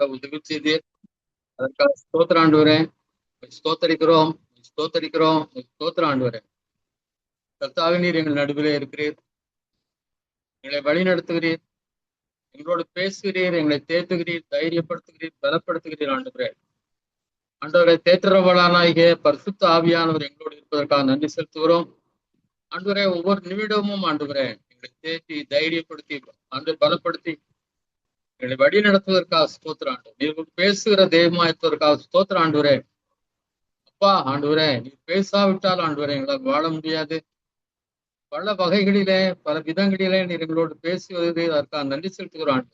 கொள்ள உதவி செய்தீர். அதற்காக ஸ்தோத்திரம் ஆண்டவரே. ஸ்தோத்தரிக்கிறோம், ஸ்தோத்தரிக்கிறோம், ஸ்தோத்திரம் ஆண்டவரே. கர்த்தாவே, நீர் எங்கள் நடுவிலே இருக்கிறீர், எங்களை வழி நடத்துகிறீர், எங்களோடு பேசுகிறீர், எங்களை தேற்றுகிறீர், தைரியப்படுத்துகிறீர், பலப்படுத்துகிறீர் ஆண்டவரே. ஆண்டவரை தேற்றரவளானாகிய பரிசுத்த ஆவியானவர் எங்களோடு இருப்பதற்காக நன்றி செலுத்துகிறோம் ஆண்டவரே. ஒவ்வொரு நிமிடமும் ஆண்டவரே எங்களை தேற்றி தைரியப்படுத்தி ஆண்டு பலப்படுத்தி எங்களை வழி நடத்துவதற்காக ஸ்தோத்திரம் ஆண்டு. நீர் பேசுகிற தெய்வமா இருப்பதற்காக ஸ்தோத்திரம் ஆண்டவரே. அப்பா ஆண்டவரே, நீர் பேசாவிட்டால் ஆண்டவரே எங்களால் வாழ முடியாது. பல வகைகளிலே பல விதங்களிலே நீர் எங்களோடு பேசுவது அதற்காக நன்றி செலுத்துகிறோம் ஆண்டு.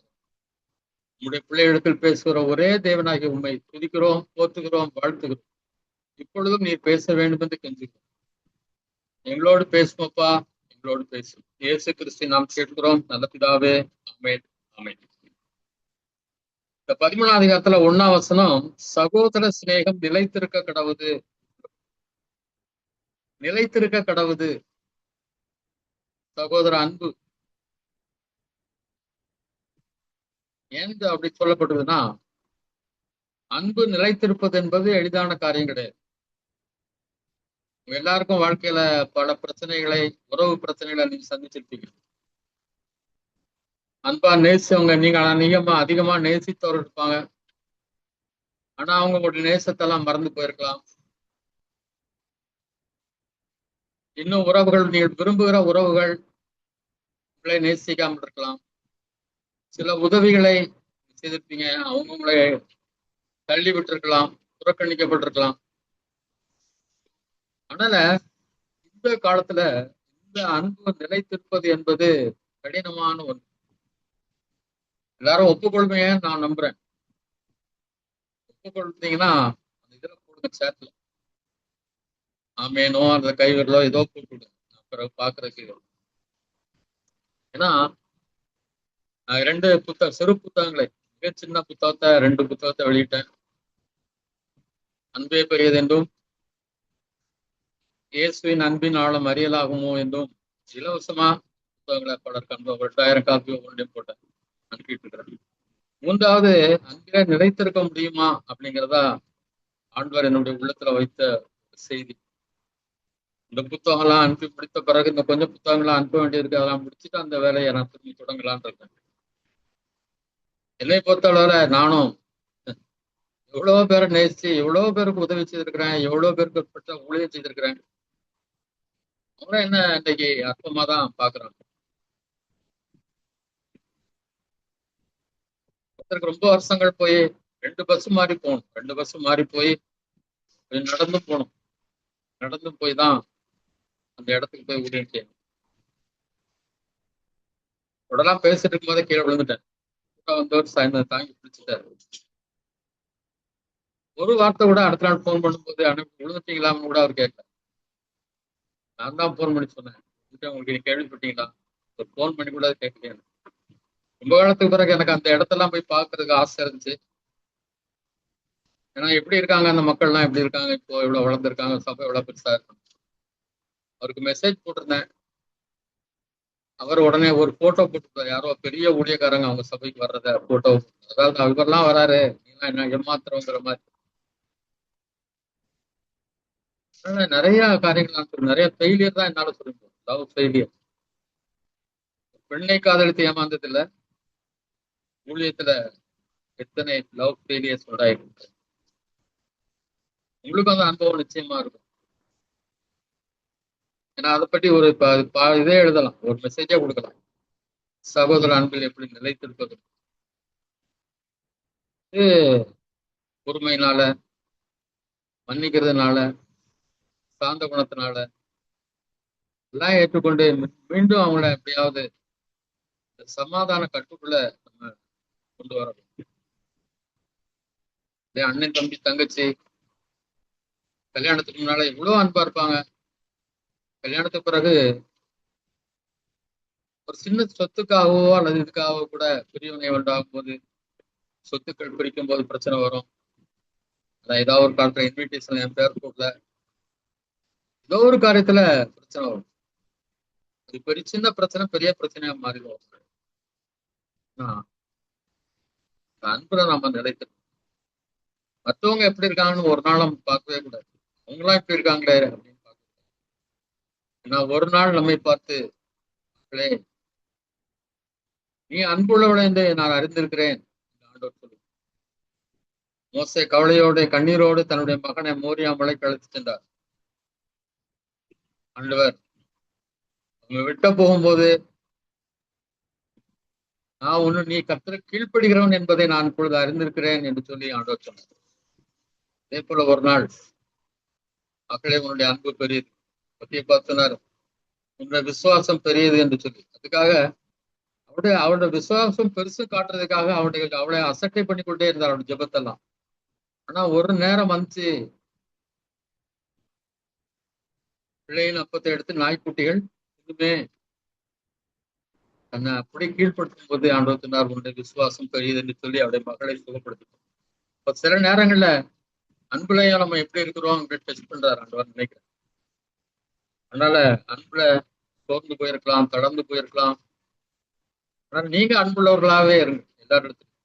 உங்களுடைய பிள்ளைகளிடத்தில் பேசுகிற ஒரே தேவனாகிய உண்மை துதிக்கிறோம், போற்றுகிறோம், வாழ்த்துகிறோம். இப்பொழுதும் நீர் பேச வேண்டும் என்று கெஞ்சுகிறோம். எங்களோடு பேசுமப்பா, எங்களோடு பேசும். இயேசு கிறிஸ்து நாம் கேட்கிறோம், நல்ல பிதாவே. ஆமென், ஆமென். இந்த 13ஆம் அதிகாரத்துல 1ஆம் வசனம், சகோதர சிநேகம் நிலைத்திருக்க கடவுது, நிலைத்திருக்க கடவுது. சகோதர அன்பு ஏன் அப்படி சொல்லப்படுதுன்னா, அன்பு நிலைத்திருப்பது என்பது எளிதான காரியம் கிடையாது. எல்லாருக்கும் வாழ்க்கையில பல பிரச்சனைகளை, உறவு பிரச்சனைகளை நீங்க சந்திச்சிருப்பீங்க. அன்பா நேசிச்சவங்க நீங்க அதிகமா நேசித்தவர்கள் இருப்பாங்க. ஆனா அவங்க உங்களுடைய நேசத்தெல்லாம் மறந்து போயிருக்கலாம். இன்னும் உறவுகள், நீங்கள் விரும்புகிற உறவுகள் உங்களை நேசிக்காமல் இருக்கலாம். சில உதவிகளை செய்திருப்பீங்க, அவங்க உங்களை தள்ளி விட்டிருக்கலாம், புறக்கணிக்கப்பட்டிருக்கலாம். அதனால இந்த காலத்துல இந்த அன்பு நிலைத்திருப்பது என்பது கடினமான ஒன்று. எல்லாரும் ஒப்புக்கொள்மைய நான் நம்புறேன். ஒப்புக்கொள்த்தீங்கன்னா அந்த இதுல போடுங்க, சேட்ல ஆமேனோ அந்த கைவிரலோ ஏதோ போட்டு பிறகு பாக்குறதுக்கு. ஏன்னா நான் 2 சிறு புத்தகங்களை, மிக சின்ன புத்தகத்தை 2 புத்தகத்தை வெளியிட்டேன். அன்பே பெரியது என்றும் இயேசுவின் அன்பின் ஆழம் அறியலாகுமோ என்றும் இலவசமா புத்தகங்களை பலருக்கு அனுப்ப 2000 காப்பி ஒவ்வொன்றையும் போட்டேன், அனுப்பிட்டு இருக்கிறேன். 3வது, அன்பிலே நிலைத்திருக்க முடியுமா அப்படிங்கிறதா ஆண்டவர் என்னுடைய உள்ளத்துல வைத்த செய்தி. இந்த புத்தகம்லாம் அனுப்பி முடித்த பிறகு இந்த கொஞ்சம் புத்தகங்கள்லாம் அனுப்ப வேண்டியிருக்கு, அதெல்லாம் முடிச்சுட்டு அந்த வேலையை நான் திரும்பி தொடங்கலான் இருக்கேன். என்னை பொறுத்தளவுல நானும் எவ்வளவோ பேரை நேசிச்சு எவ்வளவோ பேருக்கு உதவி செய்திருக்கிறேன், எவ்வளவு பேருக்கு பட்ட ஊழியம் செய்திருக்கிறேன். அவங்க என்ன இன்னைக்கு அற்பமா தான் பாக்குறாங்க. ஒருத்தருக்கு ரொம்ப வருஷங்கள் போய் 2 பஸ் மாறி போகணும், 2 பஸ் மாறி போய் நடந்து போகணும், நடந்து போய் தான் அந்த இடத்துக்கு போய் ஊழியம் செய்யணும். உடலாம் பேசிட்டு இருக்கும் போதே கீழே விழுந்துட்டேன். வந்தவர் சாய்ந்தரம் தாங்கி பிடிச்சிட்டாரு. ஒரு வார்த்தை கூட அடுத்த நாள் போன் பண்ணும்போது அனுப்பி விழுந்துட்டீங்களான்னு கூட அவர் கேட்கல. நான் தான் போன் பண்ணி சொன்னேன், உங்களுக்கு நீ கேள்விப்பட்டீங்களா, ஒரு போன் பண்ணி கூட கேட்கல. ரொம்ப காலத்துக்கு பிறகு எனக்கு அந்த இடத்தெல்லாம் போய் பார்க்கறதுக்கு ஆசை இருந்துச்சு. ஏன்னா எப்படி இருக்காங்க அந்த மக்கள்லாம், எப்படி இருக்காங்க, இப்போ எவ்வளவு வளர்ந்துருக்காங்க, சபை எவ்வளவு பெருசா இருக்கும். அவருக்கு மெசேஜ் போட்டிருந்தேன். அவர் உடனே ஒரு போட்டோ போட்டுருந்தார், யாரோ பெரிய ஊழியக்காரங்க அவங்க சபைக்கு வர்றத போட்டோ. அதாவது இவரெல்லாம் வராரு, நீங்க என்ன ஏமாத்துறோங்கிற மாதிரி. நிறைய காரியங்கள் நிறைய ஃபெயிலியர் தான் என்னால சொல்ல முடியும். Love failure. பெண்ணை காதலித்து ஏமாந்தது இல்ல, ஊழியத்துல எத்தனை லவ் ஃபெயிலியர்ஸ் உண்டாயிருக்கு. உங்களுக்கும் அந்த அனுபவம் நிச்சயமா இருக்கும். ஏன்னா அதை பற்றி ஒரு இதே எழுதலாம், ஒரு மெசேஜா கொடுக்கலாம். சகோதர அன்பில் எப்படி நிலைத்திருப்பது, இது பொறுமையினால, மன்னிக்கிறதுனால, சாந்த குணத்தினால எல்லாம் ஏற்றுக்கொண்டு மீண்டும் அவங்கள எப்படியாவது சமாதான கட்டுக்குள்ள நம்ம கொண்டு வரணும். அண்ணன் தம்பி தங்கச்சி கல்யாணத்துக்கு முன்னால எவ்வளவு அன்பா இருப்பாங்க, கல்யாணத்துக்கு பிறகு ஒரு சின்ன சொத்துக்காகவோ அல்லது இதுக்காகவோ கூட பெரியவங்க உண்டாகும் போது, சொத்துக்கள் பிரிக்கும் போது பிரச்சனை வரும். ஏதாவது ஒரு காலத்துல இன்விடேஷன் என் பேர் போடல, ஏதோ ஒரு காரியத்துல பிரச்சனை வரும். அது பெரிய சின்ன பிரச்சனை பெரிய பிரச்சனையா மாறிடும். அன்புல நம்ம நிலைத்து மற்றவங்க எப்படி இருக்காங்கன்னு ஒரு நாள் நம்ம பார்க்கவே கூடாது. அவங்களாம் எப்படி இருக்காங்களே அப்படின்னு பார்க்க. ஏன்னா ஒரு நாள் நம்மை பார்த்து நீ அன்புள்ளவளை என்று நான் அறிந்திருக்கிறேன் ஆண்டவர் சொல்லு. மோசே கவலையோடு கண்ணீரோடு தன்னுடைய மகனை மோரியா மலைக்கு அழைத்து சென்றார். ஆண்டவர் அவங்க விட்ட போகும்போது நான் ஒண்ணு நீ கர்த்தருக்கு கீழ்ப்படுகிறவன் என்பதை நான் இப்பொழுது அறிந்திருக்கிறேன் என்று சொல்லி ஆண்டவர் சொன்னார். அதே போல ஒரு நாள் மக்களே உன்னுடைய அன்பு பெரியது பத்திய பார்த்தனர், உன்னுடைய விசுவாசம் பெரியது என்று சொல்லி அதுக்காக அவருடைய விசுவாசம் பெருசு காட்டுறதுக்காக அவளை அசட்டை பண்ணி கொண்டே இருந்தார் அவருடைய ஜெபத்தெல்லாம். ஆனா ஒரு நேரம் வந்துச்சு, பிள்ளையின் அப்பத்தை எடுத்து நாய்க்குட்டிகள் இன்னுமே தன்னை அப்படி கீழ்படுத்தும் போது ஆண்டவர் சொன்னார் உன்னுடைய விசுவாசம் பெரியது என்று சொல்லி அவருடைய மகளை சுகப்படுத்திட்டோம். இப்ப சில நேரங்கள்ல அன்புலையா நம்ம எப்படி இருக்கிறோம் அப்படின்னு டெஸ்ட் பண்றாரு ஆண்டவர் நினைக்கிறேன். அதனால அன்புல சோர்ந்து போயிருக்கலாம், தளர்ந்து போயிருக்கலாம். ஆனா நீங்க அன்புள்ளவர்களாவே இருங்க. எல்லா இடத்துலையும்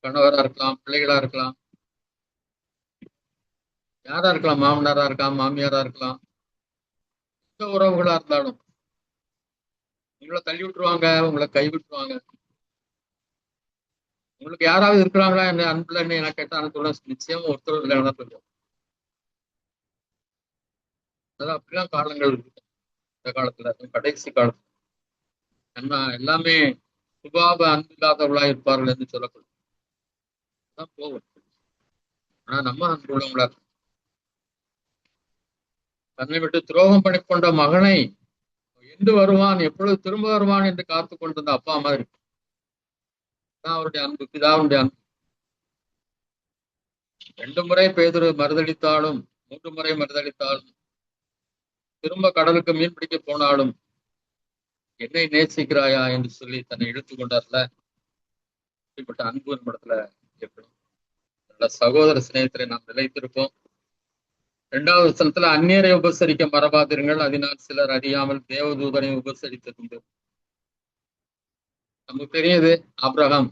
கணவரா இருக்கலாம், பிள்ளைகளா இருக்கலாம், யாரா இருக்கலாம், மாமனாரா இருக்கலாம், மாமியாரா இருக்கலாம், எந்த உறவுகளா இருந்தாலும் உங்களை தள்ளி விட்டுருவாங்க, உங்களை கை விட்டுருவாங்க. உங்களுக்கு யாராவது இருக்கிறாங்களா என்ன அன்புல என்ன கேட்டா சொல்ல நிச்சயம் ஒருத்தர் இல்லைன்னா சொல்லுவோம். அதான் அப்படிலாம் காரணங்கள் இருக்கு இந்த காலத்துல, கடைசி காலத்துல என்ன எல்லாமே சுபாவ அன்பு இல்லாதவர்களா இருப்பார்கள் என்று சொல்லக்கூடும் போகும். ஆனா நம்ம அன்பு உள்ளவங்களா தன்னை விட்டு துரோகம் பண்ணி கொண்ட மகனை என்று வருவான், எப்பொழுது திரும்ப வருவான் என்று காத்து கொண்டிருந்த அப்பா மாதிரி அவருடைய அன்பு, பிதாவுடைய அன்பு. 2 முறை பேதுரு மறுதளித்தாலும் 3 முறை மறுதளித்தாலும் திரும்ப கடலுக்கு மீன் பிடிக்க போனாலும் என்னை நேசிக்கிறாயா என்று சொல்லி தன்னை இழுத்து கொண்டார்ல. இப்படிப்பட்ட அன்பு இடத்துல இருக்கணும். நல்ல சகோதர சிநேகத்திலே நாம் நிலைத்திருப்போம். 2வது வசனத்துல அந்நியரை உபசரிக்க மறவாதிருங்கள், அதனால் சிலர் அறியாமல் தேவதூதனை உபசரித்ததுண்டு. நமக்கு தெரியுது ஆபிரகாம்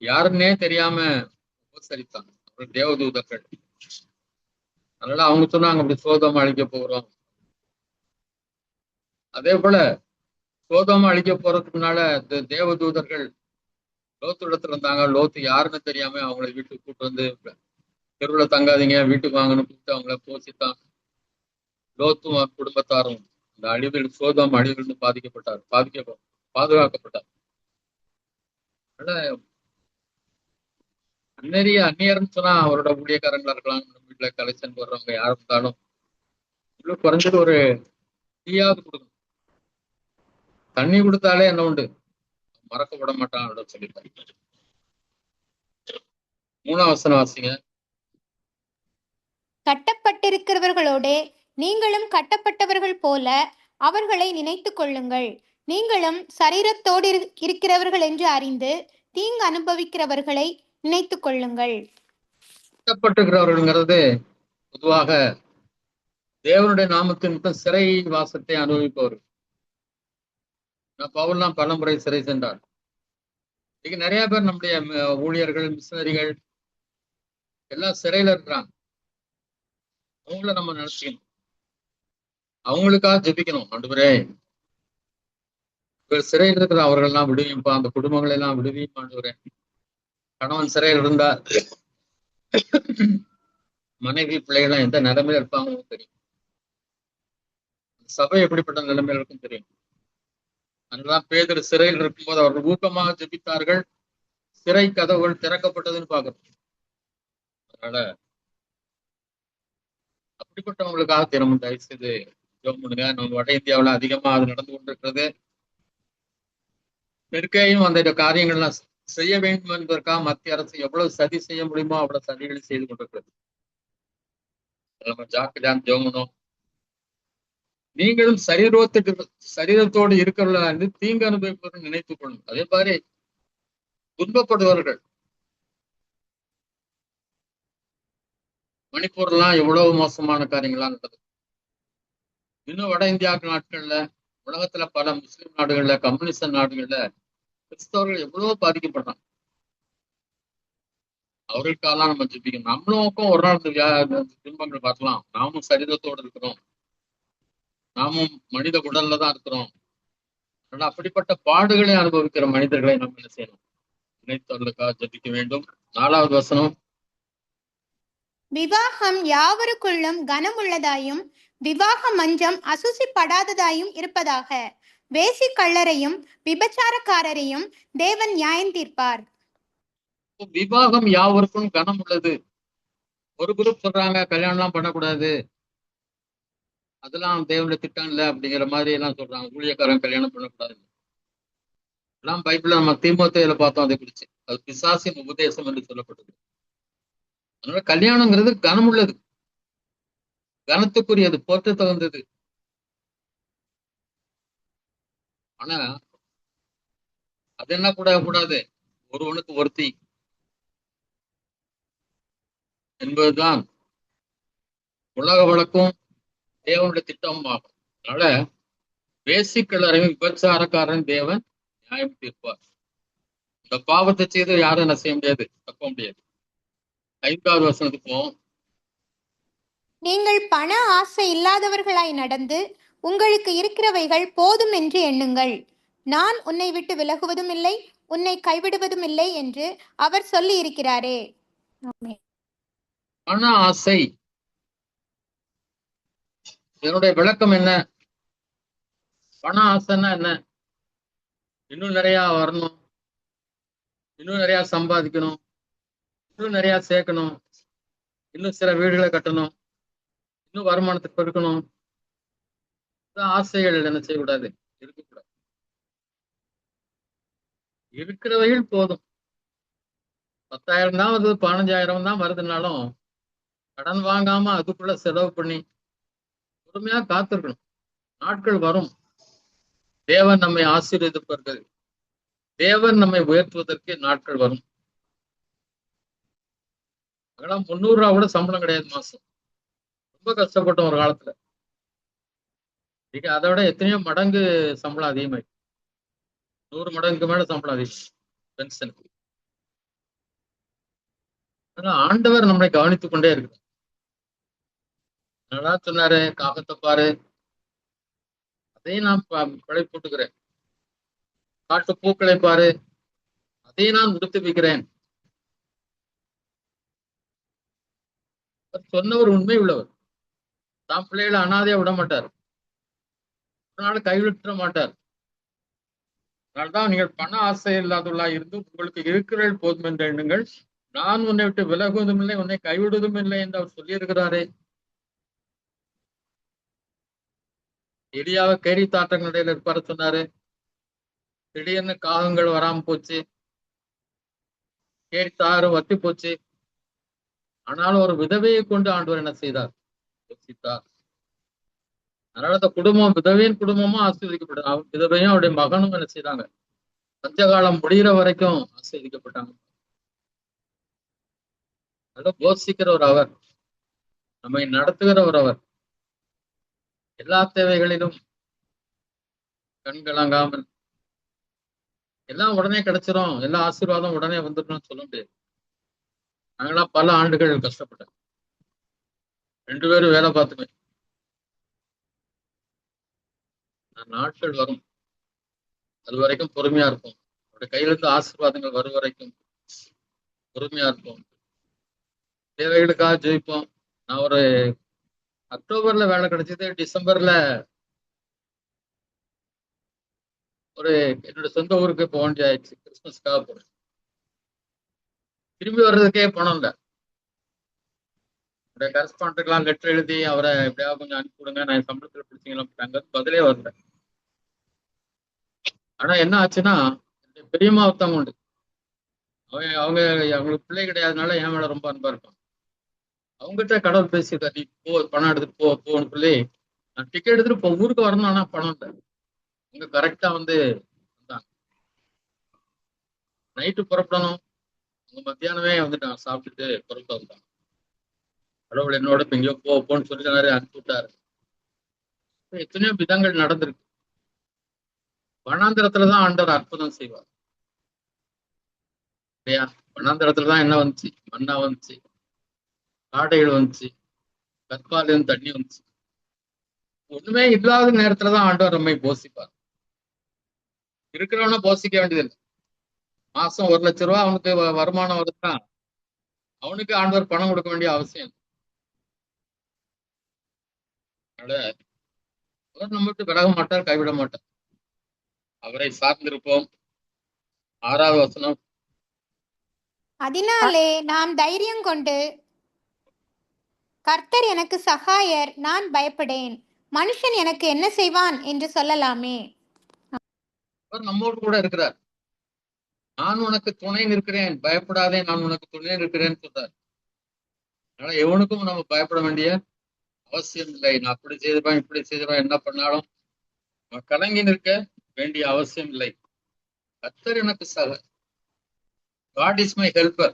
யாருன்னே தெரியாம உபசரித்தான், அவர் தேவதூதர்கள். அதனால அவங்க சொன்னாங்க அப்படி சோதோம் அழிக்க போகிறோம். அதே போல சோதோம் அழிக்க போறதுக்கு முன்னால தேவதூதர்கள் லோத்து இடத்துல இருந்தாங்க. லோத்து யாருன்னு தெரியாம அவங்களை வீட்டுக்கு கூப்பிட்டு வந்து தெருவுல தங்காதீங்க வீட்டுக்கு வாங்கன்னு கூப்பிட்டு அவங்கள போசித்தான். லோத்தும் குடும்பத்தாரும் இந்த அழிவில் சோதோம் அழிவிலிருந்து பாதுகாக்கப்பட்டார். அதனால அந்நியர்னு சொன்னா அவரோட ஊழியக்காரங்களா இருக்கலாம், வீட்டுல கலெக்ஷன் போடுறவங்க யாரும் இருந்தாலும் குறைஞ்சது ஒரு டீயாவது கொடுக்கணும். தண்ணி கொடுத்தாலே என்ன உண்டு, மறக்கப்பட மாட்டான் சொல்லிட்டாரு. 3ஆம் வசனம் வாசிங்க. கட்டப்பட்டிருக்கிறவர்களோடே நீங்களும் கட்டப்பட்டவர்கள் போல அவர்களை நினைத்து கொள்ளுங்கள். நீங்களும் சரீரத்தோடு இருக்கிறவர்கள் என்று அறிந்து தீங்கு அனுபவிக்கிறவர்களை நினைத்து கொள்ளுங்கள். கட்டப்பட்டிருக்கிறவர்கள்ங்கிறது பொதுவாக தேவனுடைய நாமத்தின் சிறை வாசத்தை அனுபவிப்பவர்கள். பவுல்லாம் பல முறை சிறை சென்றார். இன்னைக்கு நிறைய பேர் நம்முடைய ஊழியர்கள், மிஷனரிகள் எல்லாம் சிறையில இருக்கிறாங்க. அவங்கள நம்ம நினைச்சுக்கணும், அவங்களுக்காக ஜெபிக்கணும். ஆண்டவரே சிறையில் இருக்கிற அவர்கள்லாம் விடுவீங்கப்பா, அந்த குடும்பங்களை எல்லாம் விடுவீங்க ஆண்டவரே. கணவன் சிறையில் இருந்தா மனைவி பிள்ளைகள் எந்த நிலைமையில இருப்பாங்க தெரியும், சபை எப்படிப்பட்ட நிலைமையில இருக்கும் தெரியும். அதனாலதான் பேதுரு சிறையில் இருக்கும்போது அவர்கள் ஊக்கமாக ஜெபித்தார்கள், சிறை கதவுகள் திறக்கப்பட்டதுன்னு பார்க்கணும். அதனால அப்படிப்பட்டவங்களுக்காக தினமும் தயவு செய்து ஜெபம் பண்ணுங்க. நம்ம வட இந்தியாவில் அதிகமா அது நடந்து கொண்டிருக்கிறது. நெருக்கையும் அந்த காரியங்கள்லாம் செய்ய வேண்டும் என்பதற்காக மத்திய அரசு எவ்வளவு சதி செய்ய முடியுமோ அவ்வளவு சதிகளை செய்து கொண்டிருக்கிறது. நம்ம ஜாக்கிரதையான ஜெபம். நீங்களும் சரீரத்தோடு இருக்கிறவர்களா என்று தீங்கு அனுபவிப்பவர்கள் நினைத்துக் கொள்ளும். அதே மாதிரி துன்பப்படுபவர்கள், மணிப்பூர்லாம் எவ்வளவு மோசமான காரியங்கள்லாம் நடந்தது. இன்னும் வட இந்தியா நாட்கள்ல, உலகத்துல பல முஸ்லிம் நாடுகள்ல, கம்யூனிஸ்ட் நாடுகள்ல கிறிஸ்தவர்கள் எவ்வளவோ பாதிக்கப்படுறாங்க. அவர்களுக்கெல்லாம் நம்ம ஜெபிக்கணும். நம்மளுக்கும் ஒரு நாள் இந்த துன்பங்கள் வரலாம். நாமும் சரீரத்தோடு இருக்கிறோம், நாமும் மனித உடல்ல தான் இருக்கிறோம். அதனால அப்படிப்பட்ட பாடுகளை அனுபவிக்கிற மனிதர்களை நம்ம என்ன செய்யணும்? நினைத்தவர்களுக்காக ஜெபிக்க வேண்டும். 4வது வசனம். விவாகம் யாவருக்குள்ளும் கனமுள்ளதாயும் விவாக மஞ்சம் அசுசிப்படாததாயும் இருப்பதாக. வேசி கள்ளரையும் விபச்சாரக்காரரையும் தேவன் நியாயம் தீர்ப்பார். விவாகம் யாவருக்கும் கனம் உள்ளது. ஒரு குரூப் சொல்றாங்க கல்யாணம் எல்லாம் பண்ணக்கூடாது, அதெல்லாம் தேவனுடைய திட்டம் இல்லை அப்படிங்கிற மாதிரி எல்லாம் சொல்றாங்க. ஊழியக்காரன் கல்யாணம் பண்ணக்கூடாது எல்லாம் பைபிள்ல நம்ம தீமோத்தேயுல பார்த்தோம். அதை குறிச்சு அது பிசாசின் உபதேசம் என்று சொல்லப்பட்டது. அதனால கல்யாணங்கிறது கனம் உள்ளது, கனத்துக்குரியது, போற்ற தகுந்தது. ஆனா அது என்ன கூட கூடாது, ஒருவனுக்கு ஒருத்தி என்பதுதான் உலக வழக்கும் தேவனுடைய திட்டமும் ஆகும். அதனால வேசிக்கல்லறையும் விபச்சாரக்காரன் தேவன் நியாயம் தீர்ப்பார். இந்த பாவத்தை செய்து யாரும் என்ன செய்ய முடியாது, தப்ப முடியாது. 5வது வசனத்துக்கு போவோம். நீங்கள் பண ஆசை இல்லாதவர்களாய் நடந்து உங்களுக்கு இருக்கிறவைகள் போதும் என்று எண்ணுங்கள். நான் உன்னை விட்டு விலகுவதும் இல்லை, உன்னை கைவிடுவதும் இல்லை என்று அவர் சொல்லி இருக்கிறாரே. பண ஆசை, இதனுடைய விளக்கம் என்ன? பண ஆசைன்னா என்ன? இன்னும் நிறைய வரணும், இன்னும் நிறைய சம்பாதிக்கணும், இன்னும் நிறைய சேர்க்கணும், இன்னும் சில வீடுகளை கட்டணும், இன்னும் வருமானத்தை பெருக்கணும். ஆசைகள் என்ன செய்யக்கூடாது, இருக்கக்கூடாது. இருக்கிறவைகள் போதும். 10,000 தான் வருது, 15,000 தான் வருதுனாலும் கடன் வாங்காம அதுக்குள்ள செலவு பண்ணி பொறுமையா காத்திருக்கணும். நாட்கள் வரும், தேவன் நம்மை ஆசீர்வதிப்பார்கள், தேவன் நம்மை உயர்த்துவதற்கு நாட்கள் வரும். அதெல்லாம் 300 ரூபா கூட சம்பளம் கிடையாது மாசம். ரொம்ப கஷ்டப்பட்டோம் ஒரு காலத்துல. இன்னைக்கு அதை விட எத்தனையோ மடங்கு சம்பளம் அதிகமாயி, 100 மடங்குக்கு மேல சம்பளம் அதிகம் பென்ஷனுக்கு. ஆனா ஆண்டவர் நம்மளை கவனித்துக் கொண்டே இருக்கிறார். நல்லா சொன்னாரு, காகத்தை பாரு, அதையும் நான் படை போட்டுக்கிறேன். காட்டு பூக்களை பாரு, அதையும் நான் உடுத்து வைக்கிறேன். சொன்னவர் உண்மை உள்ளவர். தான் பிள்ளைகளை அனாதையா விட மாட்டார், ஒரு நாள் கைவிட்டுற மாட்டார். அதனால்தான் நீங்கள் பண ஆசை இல்லாதவர்களா இருந்து உங்களுக்கு இருக்கிறீர்கள் போதும் என்று எண்ணுங்கள். நான் உன்னை விட்டு விலகுவதும் இல்லை, உன்னை கைவிடுவதும் இல்லை என்று அவர் சொல்லியிருக்கிறாரே. எலியாவை கேரி தாட்டங்களிடையில இருப்பார சொன்னாரு. திடீர்னு காகங்கள் வராம போச்சு, கேரி தாறு வத்தி போச்சு. ஆனாலும் ஒரு விதவையை கொண்டு ஆண்டவர் என்ன செய்தார், யோசித்தார். அதனால அந்த குடும்பம், விதவையின் குடும்பமும் ஆசீர்வதிக்கப்பட்டாங்க. விதவையும் அவருடைய மகனும் என்ன செய்தாங்க, பஞ்சகாலம் முடிகிற வரைக்கும் ஆசீர்வதிக்கப்பட்டாங்க. அதை போஷிக்கிறவர் அவர், நம்மை நடத்துகிறவர் அவர். எல்லா தேவைகளிலும் கண் கலங்காமல் எல்லாம் உடனே கிடைச்சிரும், எல்லா ஆசீர்வாதம் உடனே வந்துடணும்னு சொல்ல முடியாது. நாங்களாம் பல ஆண்டுகள் கஷ்டப்பட்டேன், 2 பேரும் வேலை பார்த்துமே. நாட்கள் வரும், அது வரைக்கும் பொறுமையா இருக்கும். அவருடைய கையிலிருந்து ஆசீர்வாதங்கள் வரும் வரைக்கும் பொறுமையா இருப்போம், தேவைகளுக்காக ஜெயிப்போம். நான் ஒரு அக்டோபர்ல வேலை கிடைச்சது, டிசம்பர்ல ஒரு என்னோட சொந்த ஊருக்கு போக வேண்டிய ஆயிடுச்சு. கிறிஸ்துமஸ்க்காக போறேன். திரும்பி வர்றதுக்கே பணம் இல்லை. என்னுடைய கரஸ்பாண்டுக்கெல்லாம் லெட்டர் எழுதி அவரை எப்படியாவது கொஞ்சம் அனுப்பி விடுங்க, நான் சம்பளத்தில் பிடிச்சிங்களா, பதிலே வரல. ஆனா என்ன ஆச்சுன்னா, பெரியம்மா ஒருத்தவங்க உண்டு, அவங்களுக்கு பிள்ளை கிடையாதுனால என் மேல ரொம்ப அன்பா இருப்பாங்க. அவங்ககிட்ட கடவுள் பேசியிருக்காரு, நீ போ, பணம் எடுத்துட்டு போன்னு சொல்லி. நான் டிக்கெட் எடுத்துட்டு ஊருக்கு வரணும், ஆனா பணம் இல்லை. இங்க கரெக்டா வந்து நைட்டு புறப்படணும், அவங்க மத்தியானமே வந்துட்டாங்க, சாப்பிட்டுட்டு புறப்பட்டு வந்தாங்க. கடவுள் என்னோட இப்ப எங்கேயோ போன்னு சொல்லி நிறைய அனுப்பி விட்டாரு. எத்தனையோ விதங்கள் நடந்திருக்கு. வனாந்திரத்துலதான் ஆண்டவர் அற்புதம் செய்வார். இல்லையா? வனாந்தரத்துலதான் என்ன வந்துச்சு? மண்ணா வந்துச்சு, காடைகள் வந்துச்சு, கற்பாலையும் தண்ணி வந்துச்சு. ஒண்ணுமே இல்லாத நேரத்துலதான் ஆண்டவர் நம்மை போஷிப்பார். இருக்கிறவன போஷிக்க வேண்டியதில்லை. மாசம் 1,00,000 அவனுக்கு வருமானம் வருதுன்னா அவனுக்கு ஆண்டவர் பணம் கொடுக்க வேண்டிய அவசியம் இல்லை. அதனால அவர் நம்ம விட்டு விலக மாட்டார், கைவிட மாட்டார். அவரை சார்ந்திருப்போம். 6வது வசனம். அதனாலே நாம் தைரியம் கொண்டு, கர்த்தர் எனக்கு சகாயர், நான் பயப்படேன், மனுஷன் எனக்கு என்ன செய்வான் என்று சொல்லலாமே. அவர் நம்மோடு கூட இருக்கிறார். நான் உனக்கு துணை நிற்கிறேன், பயப்படாதே, நான் உனக்கு துணை நிற்கிறேன்னு சொல்றார். அதனால எவனுக்கும் நம்ம பயப்பட வேண்டிய அவசியம் இல்லை. நான் அப்படி செய்திருப்பேன், இப்படி செய்திருப்பேன், என்ன பண்ணாலும் நான் கலங்கி நிற்க வேண்டிய அவசியம் இல்லை. கர்த்தர் எனக்கு God is my helper.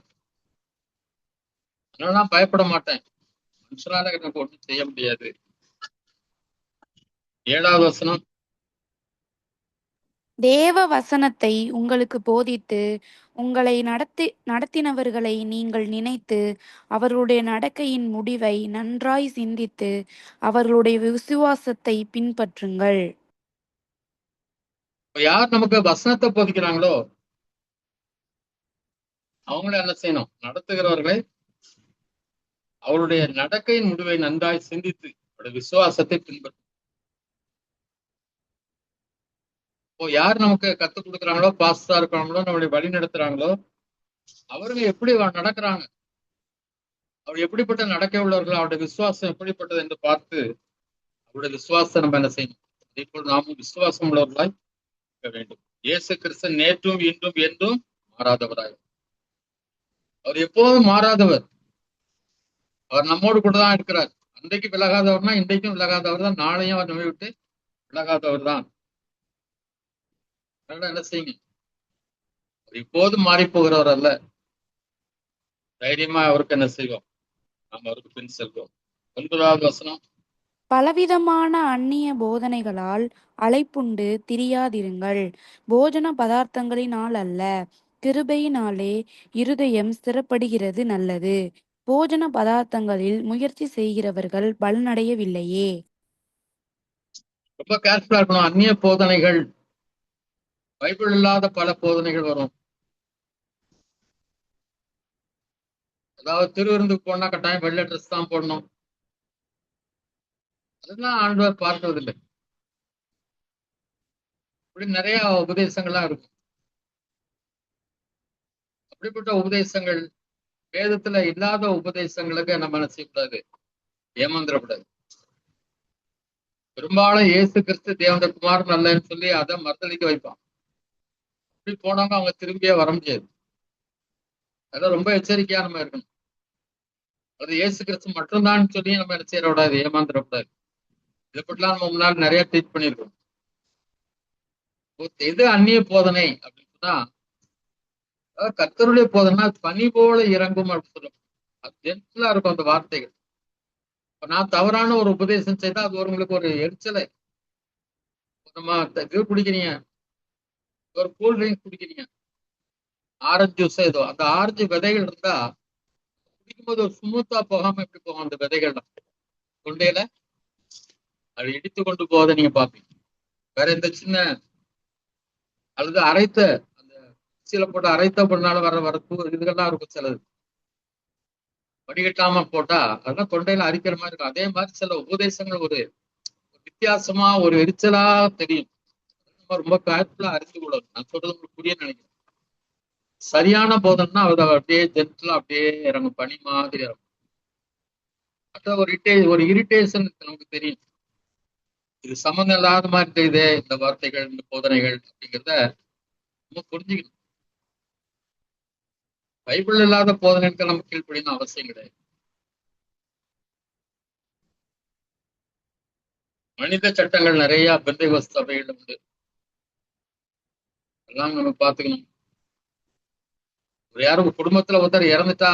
அதனால நான் பயப்பட மாட்டேன். மனுஷனால எனக்கு ஒன்றும் செய்ய முடியாது. 7வது வசனம். தேவ வசனத்தை உங்களுக்கு போதித்து உங்களை நடத்தினவர்களை நீங்கள் நினைத்து அவர்களுடைய நடக்கையின் முடிவை நன்றாய் சிந்தித்து அவர்களுடைய விசுவாசத்தை பின்பற்றுங்கள். யார் நமக்கு வசனத்தை போதிக்கிறாங்களோ அவங்கள என்ன செய்யணும்? நடத்துகிறவர்களை அவருடைய நடக்கையின் முடிவை நன்றாய் சிந்தித்து அவருடைய விசுவாசத்தை பின்பற்றும். யார் நமக்கு கத்துக் கொடுக்குறாங்களோ, பாஸ்டா இருக்கிறாங்களோ, நம்மளுடைய வழி நடத்துறாங்களோ, அவருங்க எப்படி நடக்கிறாங்க, அவர் எப்படிப்பட்ட நடக்க உள்ளவர்கள், அவருடைய விசுவாசம் எப்படிப்பட்டது என்று பார்த்து அவருடைய விசுவாசத்தை நம்ம என்ன செய்யணும்? அதே போல் நாமும் விசுவாசம் உள்ளவர்களாய் இருக்க வேண்டும். இயேசு கிறிஸ்து நேற்றும் இன்றும் என்றும் மாறாதவராய். அவர் எப்போதும் மாறாதவர். அவர் நம்மோடு கூட தான் இருக்கிறார். அன்றைக்கு விலகாதவர்னா இன்றைக்கும் விலகாதவர் தான், நாளையும் அவர் நம்மை விட்டு விலகாதவர் தான். அதனால என்ன செய்யுங்க? அவர் இப்போதும் மாறி போகிறவர் அல்ல. தைரியமா அவருக்கு என்ன செய்வோம்? நாம் அவருக்கு பின் செல்வோம். 9வது வசனம். பலவிதமான அந்நிய போதனைகளால் அலைப்புண்டு திரியாதிருங்கள். போஜன பதார்த்தங்களினால் அல்ல, கிருபையினாலே இருதயம் ஸ்திரப்படுகிறது நல்லது. போஜன பதார்த்தங்களில் முயற்சி செய்கிறவர்கள் பலனடையவில்லையே. ரொம்ப கேர்ஃபுல்லா இருக்கணும். அந்நிய போதனைகள், பைபிள் இல்லாத பல போதனைகள் வரும். அதாவது திருவிருந்துக்கு போனா கட்டாயம் வெள்ளை ட்ரெஸ் தான் போடணும், அதெல்லாம் ஆண்டவர் பார்க்கறதில்லை. இப்படி நிறைய உபதேசங்கள்லாம் இருக்கும். அப்படிப்பட்ட உபதேசங்கள், வேதத்துல இல்லாத உபதேசங்களுக்கு நம்ம என்ன செய்யக்கூடாது? ஏமாந்துடக்கூடாது. பெரும்பாலும் இயேசு கிறிஸ்து தேவனுடைய குமாரன் அல்லன்னு சொல்லி அதை மறுதளிக்க வைப்பான். அப்படி போனவங்க அவங்க திரும்பியே வர முடியாது. அதெல்லாம் ரொம்ப எச்சரிக்கையா நம்ம இருக்கணும். அது இயேசு கிறிஸ்து மட்டும்தான் சொல்லி நம்ம என்ன செய்யக்கூடாது? ஏமாந்துடக்கூடாது. இதை பற்றிலாம் நம்ம முன்னாடி நிறைய ட்ரீட் பண்ணியிருக்கோம். எது அந்நிய போதனை அப்படின்னு சொன்னா, கர்த்தருடைய போதனை பனி போல இறங்கும் அப்படின்னு சொல்லும். அது ஜென்டலா இருக்கும் அந்த வார்த்தைகள். இப்ப நான் தவறான ஒரு உபதேசம் செய்தா அது உங்களுக்கு ஒரு எரிச்சலை. நம்ம இது குடிக்கிறீங்க, ஒரு கூல் ட்ரிங்க் குடிக்கிறீங்க, ஆரஞ்சு ஜூஸ் ஏதோ, அந்த ஆரஞ்சு விதைகள் இருந்தா குடிக்கும்போது ஒரு ஸ்மூத்தா போகாம எப்படி போகும்? அந்த விதைகள்லாம் தொண்டையில அது இடித்து கொண்டு போவதை நீங்க பாப்பீங்க. வேற எந்த சின்ன அல்லது அரைத்த அந்த மிக்சியில போட்டு அரைத்த பண்ணாலும் வர இதுகள்லாம் இருக்கும். சிலது வடிகட்டாம போட்டா அதெல்லாம் தொண்டையில அரிக்கிற மாதிரி இருக்கும். அதே மாதிரி சில உபதேசங்கள் ஒரு வித்தியாசமா ஒரு எரிச்சலா தெரியும். நம்ம ரொம்ப கேர்ஃபுல்லா அறிந்து கொள்ளணும். நான் சொல்றது உங்களுக்கு புரிய நினைக்கிறேன். சரியான போதனைன்னா அது அப்படியே ஜென்டலா அப்படியே இறங்கும், பனி மாதிரி இறங்கும். அதான் ஒரு இரிட்டேஷன் நமக்கு தெரியும். இது சம்மந்தம் இல்லாத மாதிரி தெரியுது இந்த வார்த்தைகள், இந்த போதனைகள் அப்படிங்கிறத நம்ம புரிஞ்சுக்கணும். பைபிள் இல்லாத போதனைக்கு நம்ம கீழ்ப்படியணும் அவசியம் கிடையாது. மனித சட்டங்கள் நிறைய பெந்தைகோஸ்து சபைகள் உண்டு. எல்லாம் நம்ம பார்த்துக்கணும். ஒரு யாரும் குடும்பத்துல ஒருத்தர் இறந்துட்டா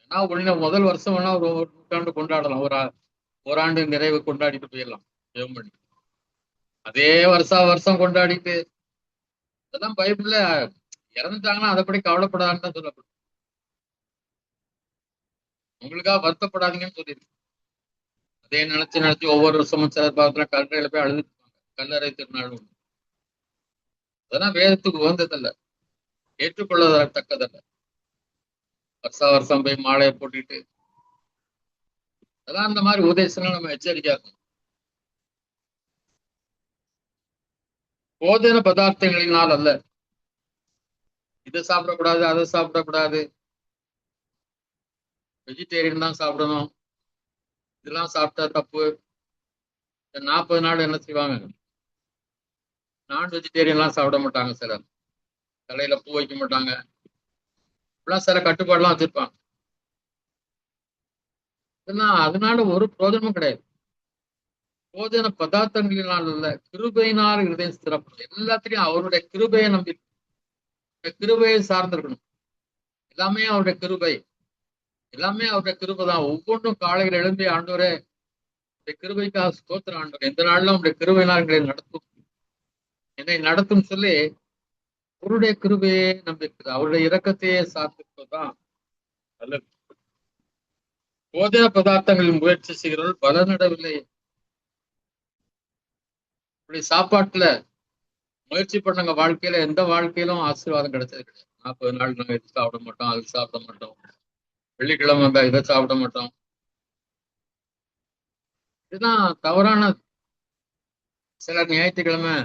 ஏன்னா உடனே முதல் வருஷம் வேணா ஒரு நூற்றாண்டு கொண்டாடலாம், ஓராண்டு நிறைவு கொண்டாடிட்டு போயிடலாம் ஜெபம் பண்ணி. அதே வருஷம் கொண்டாடிட்டு அதெல்லாம் பைபிள்ல இறந்துட்டாங்கன்னா அதைப்படி கவலைப்படாதுன்னு தான் சொல்லப்படும். உங்களுக்காக வருத்தப்படாதீங்கன்னு சொல்லியிருக்கு. அதே நினைச்சு ஒவ்வொரு வருஷமும் சில பாகத்துல கல்லறையில போய் அழுதுட்டு இருப்பாங்க. கல்லறை திருநாள் ஒண்ணு. அதெல்லாம் வேதத்துக்கு உகந்ததல்ல, ஏற்றுக்கொள்ளத்தக்கதல்ல. வருஷம் போய் மாலையை போட்டுட்டு அதெல்லாம் அந்த மாதிரி உபதேசங்கள் நம்ம எச்சரிக்கையா இருக்கணும். போதன பதார்த்தங்களினால் அல்ல, இதை சாப்பிடக்கூடாது அதை சாப்பிடக்கூடாது, வெஜிடேரியன் தான் சாப்பிடணும், இதெல்லாம் சாப்பிட்டா தப்பு. 40 நாள் என்ன செய்வாங்க, நான் வெஜிடேரியன்லாம் சாப்பிட மாட்டாங்க. சிலர் தலையில பூ வைக்க மாட்டாங்க. இப்பெல்லாம் சில கட்டுப்பாடுலாம் வச்சிருப்பாங்க. இதெல்லாம் அதனால ஒரு பிரோஜனமும் கிடையாது. போதன பதார்த்தங்களினால் அல்ல, கிருபையினால் இருதயம் ஸ்திரப்படும். எல்லாத்திலையும் அவருடைய கிருபையை நம்பி, கிருபையை சார்ந்திருக்கணும். எல்லாமே அவருடைய கிருபை, எல்லாமே அவருடைய கிருபை தான். ஒவ்வொன்றும் காலையில் எழும்பி, ஆண்டவரே கிருபைக்காக ஸ்தோத்திரம் ஆண்டவர், எந்த நாளிலும் அவருடைய கிருபையினால் எங்களை நடத்தும், என்னை நடத்தும் சொல்லி அவருடைய கிருபையே நம்பியிருக்குது, அவருடைய இரக்கத்தையே சார்ந்திருப்பதுதான் நல்லது. போதன பதார்த்தங்களில் முயற்சி செய்கிறவர்கள் பலனடவில்லை. இப்படி சாப்பாட்டுல முயற்சி பண்ணவங்க வாழ்க்கையில எந்த வாழ்க்கையிலும் ஆசீர்வாதம் கிடைச்சது கிடையாது. 40 நாள் நாங்க இது சாப்பிட மாட்டோம், அது சாப்பிட மாட்டோம், வெள்ளிக்கிழமை வந்தா இதை சாப்பிட மாட்டோம். இதுதான் தவறான. சிலர் ஞாயிற்றுக்கிழமை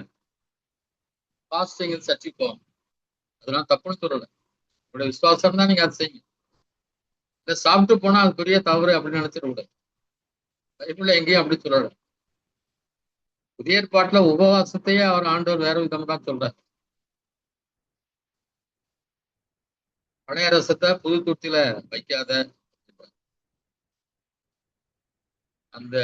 பாஸ்டிங் சர்ச்சைக்கு அதெல்லாம் தப்புன்னு சொல்லல. உங்களுடைய விசுவாசம் தான் நீங்க அதை செய்யுங்க. இதை சாப்பிட்டு போனா அது பெரிய தவறு அப்படின்னு நினைச்சிடக்கூடாது. பைபிள்ல எங்கேயும் அப்படி சொல்லல. புதிய ஏற்பாட்டுல உபவாசத்தையே அவர் ஆண்டவர் வேற விதமா தான் சொல்றார். பழைய ரசத்தை புது துட்டில வைக்காத, அந்த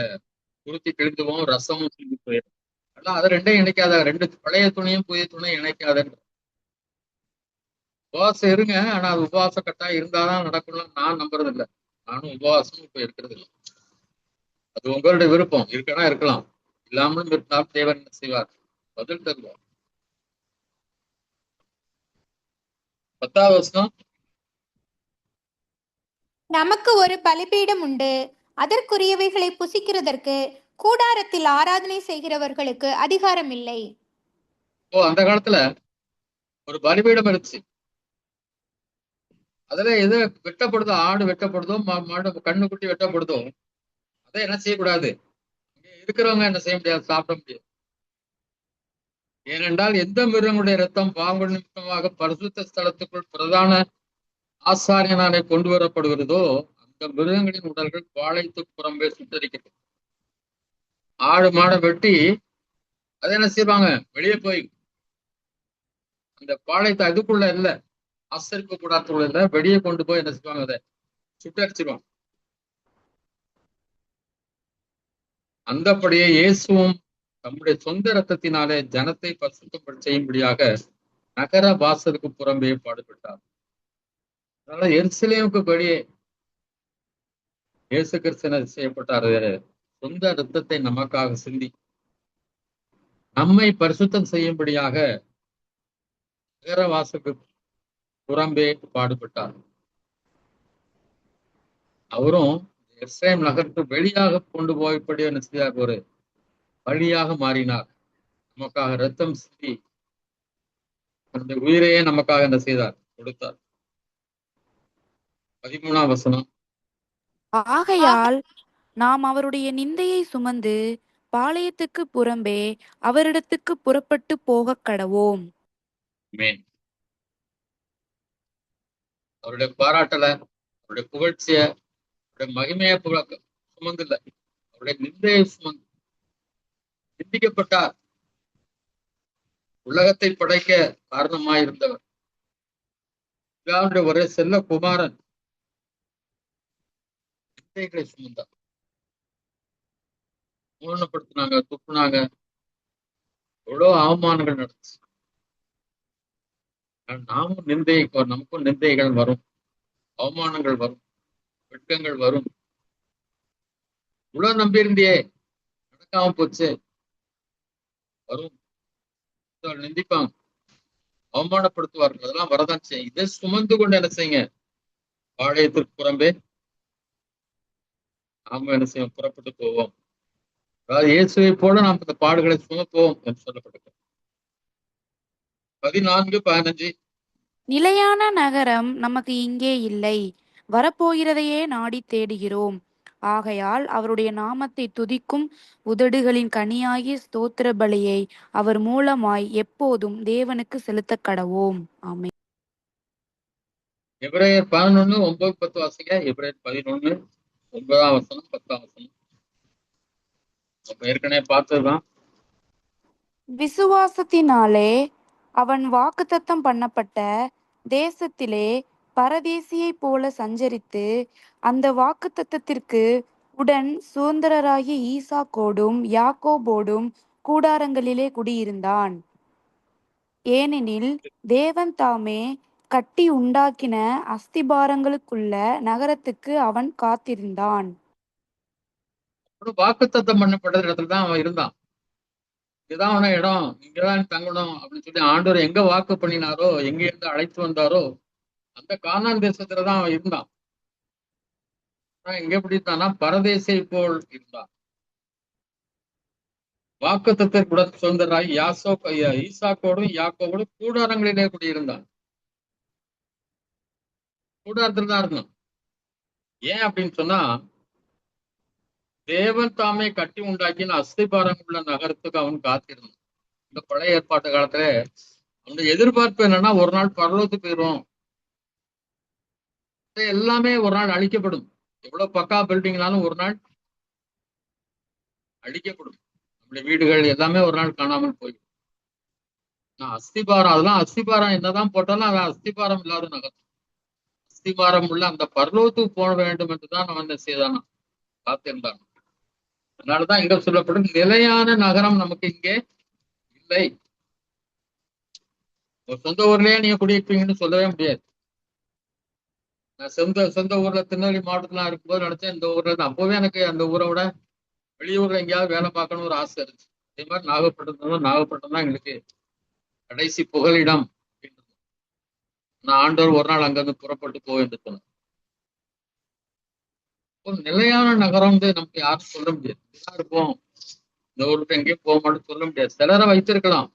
துருத்தி கிழிந்து போகும், ரசமும் சிந்தி போயிடும். ஆனால் அதை ரெண்டையும் இணைக்காத, ரெண்டு பழைய துணியும் புதிய துணியும் இணைக்காத. உபவாசம் இருங்க, ஆனா அது உபவாச கட்டாயம் இருந்தாதான் நடக்கணும்னு நான் நம்புறது இல்லை. நானும் உபவாசமும் இப்ப இருக்கிறது இல்லை. அது உங்களுடைய விருப்பம், இருக்கனா இருக்கலாம், இல்லாமலும் இருந்தால் தேவன் என்ன செய்வார், பதில் தருவார். 10வது வசனம், நமக்கு ஒரு பலிபீடம் உண்டு, அதற்குரியவைகளை புசிக்கிறதற்கு கூடாரத்தில் ஆராதனை செய்கிறவர்களுக்கு அதிகாரம் இல்லை. அந்த காலத்துல ஒரு பலிபீடம் இருந்துச்சு. அதுல எது வெட்டப்படுதோ, ஆடு வெட்டப்படுதோ, மாடு கண்ணுக்குட்டி வெட்டப்படுதோ, அதை என்ன செய்யக்கூடாது, இருக்கிறவங்க என்ன செய்ய முடியாது, சாப்பிட முடியாது. ஏனென்றால் எந்த மிருகங்களுடைய ரத்தம் பாவங்கள் நிமித்தமாக பரிசுத்த ஸ்தலத்துக்குள் பிரதான ஆசாரியனாலே கொண்டு வரப்படுகிறதோ அந்த மிருகங்களின் உடல்கள் பாளையத்துக்கு புறம்பே சுட்டரிக்கப்படும். ஆடு மாடை வெட்டி அதை என்ன செய்வாங்க, வெளியே போய் அந்த பாளையத்தை அதுக்குள்ள இல்ல, ஆசரிப்பு கூடாரத்துக்குள்ள இல்ல, வெளியே கொண்டு போய் என்ன செய்வாங்க, அதை சுட்டரிச்சிருவாங்க. அந்தபடியே இயேசுவும் தம்முடைய சொந்த ரத்தத்தினாலே ஜனத்தை பரிசுத்தம் செய்யும்படியாக நகர வாசலுக்கு புறம்பே பாடுபட்டார். அதனால எருசலேமுக்கு வெளியே இயேசு கிறிஸ்து செய்யப்பட்டார், சொந்த ரத்தத்தை நமக்காக சிந்தி நம்மை பரிசுத்தம் செய்யும்படியாக நகர வாசலுக்கு புறம்பே பாடுபட்டார். அவரும் எருசலேம் நகருக்கு வெளியாக கொண்டு போய்படி என்ன செய்தார், ஒரு வழியாக மாறினார். நமக்காக ரத்தம் சிந்தி அந்த உயிரையே நமக்காக என்ன செய்தார், கொடுத்தார். 13வது வசனம், ஆகையால் நாம் அவருடைய நிந்தையை சுமந்து பாளையத்துக்கு புறம்பே அவரிடத்துக்கு புறப்பட்டு போக கடவோம். அவருடைய பாராட்டல, அவருடைய புகழ்ச்சிய, அவருடைய மகிமையை சுமந்து இல்லை, அவருடைய நிந்தையை சுமந்து நிந்திக்கப்பட்டார். உலகத்தை படைக்க காரணமாயிருந்தவர், ஒரே செல்ல குமாரன் நிந்தைகளை சுமந்தார். பூர்ணப்படுத்தினாங்க, துப்புனாங்க, எவ்வளவு அவமானங்கள் நடந்துச்சு. நாமும் நமக்கும் நிந்தைகள் வரும், அவமானங்கள் வரும், வெட்கங்கள் வரும். இவ்வளவு நம்பியிருந்தியே நடக்காம போச்சு, வரும், நிந்திப்பாங்க. அவமானப்படுத்துவார்கள். அதெல்லாம் வரதான் செய்யும். இதை சுமந்து கொண்டு என்ன செய்யுங்க, பாளையத்திற்கு புறம்பே நாம என்ன செய்வோம், புறப்பட்டு போவோம். அதாவது இயேசுவை போல நாம் இந்த பாடுகளை சுமப்போம் என்று சொல்லப்பட்டிருக்கு. 14:15. நிலையான நகரம் நமக்கு இங்கே இல்லை, வரப்போகிறதையே நாடி தேடுகிறோம். ஆகையால் அவருடைய நாமத்தை துதிக்கும் உதடுகளின் கனியாகிய ஸ்தோத்திர பலியை அவர் மூலமாய் எப்போதும் தேவனுக்கு செலுத்தக் கடவோம். ஆமென். எபிரேயர் 11:9-10 வாசிங்க. எபிரேயர் 11:9 10. அப்ப ஏற்கனவே பார்த்ததுதான். விசுவாசத்தினாலே அவன் வாக்குத்தத்தம் பண்ணப்பட்ட தேசத்திலே பரதேசியைப் போல சஞ்சரித்து அந்த வாக்குத்தத்தத்திற்கு உடன் சுதந்திரராகிய ஈசாக்கோடும் யாக்கோபோடும் கூடாரங்களிலே குடியிருந்தான். ஏனெனில் தேவன் தாமே கட்டி உண்டாக்கின அஸ்திபாரங்களுக்குள்ள நகரத்துக்கு அவன் காத்திருந்தான். வாக்குத்தத்தம் பண்ணப்பட்ட இடத்துல தான் அவன் இருந்தான். இதுதான் அவன இடம், இங்கதான் தங்கணும் அப்படின்னு சொல்லி ஆண்டவர் எங்க வாக்கு பண்ணினாரோ, எங்க இருந்து அழைத்து வந்தாரோ அந்த கானான் தேசத்துலதான் அவன் இருந்தான். ஆனா இங்க எப்படி இருந்தான்னா பரதேசை போல் இருந்தான். வாக்குத்தத்திற்கு உடன் சுதந்திராய் ஈசாக்கோடும் யாக்கோவோடும் கூடாரங்களிலே குடியிருந்தான். கூடாரத்துல தான் இருந்தான். ஏன் அப்படின்னு சொன்னா, தேவன் தாமே கட்டி உண்டாக்கின அஸ்திபாரம் உள்ள நகரத்துக்கு அவன் காத்திருந்தான். இந்த பழைய ஏற்பாட்டு காலத்துல அவனுடைய எதிர்பார்ப்பு என்னன்னா, ஒரு நாள் பரலோகத்துக்கு போயிடும், எல்லாமே ஒரு நாள் அழிக்கப்படும். எவ்வளவு பக்கா பில்டிங்னாலும் ஒரு நாள் அழிக்கப்படும். நம்முடைய வீடுகள் எல்லாமே ஒரு நாள் காணாமல் போயிடும். அஸ்திபாரம், அதெல்லாம் அஸ்திபாரம் என்னதான் போட்டாலும் அது அஸ்திபாரம் இல்லாத நகரம். அஸ்திபாரம் உள்ள அந்த பரலோகத்துக்கு போக வேண்டும் என்றுதான் அவன் என்ன செய்தானா, காத்திருந்தான். அதனாலதான் இங்க சொல்லப்படும் நிலையான நகரம் நமக்கு இங்கே இல்லை. ஒரு சொந்த ஊர்லயே நீங்க குடியிருப்பீங்கன்னு சொல்லவே முடியாது. நான் சொந்த ஊர்ல திருநெல்வேலி மாவட்டத்துல இருக்கும்போது நினைச்சேன் இந்த ஊர்ல இருந்து, அப்பவே எனக்கு அந்த ஊரை விட வெளியூர்ல எங்கேயாவது வேலை பார்க்கணும்னு ஒரு ஆசை இருந்துச்சு. அதே மாதிரி நாகப்பட்டினம் தான் எங்களுக்கு கடைசி புகலிடம். நான் ஆண்டவர் ஒரு நாள் அங்கிருந்து புறப்பட்டு போக என்று சொன்னேன். ஒரு நிலையான நகரம் நமக்கு யாரும் சொல்ல முடியாது. இருப்போம் இந்த ஊருக்கு எங்கேயும் போக மாட்டோம் சொல்ல முடியாது. சிலரை வைத்திருக்கலாம்,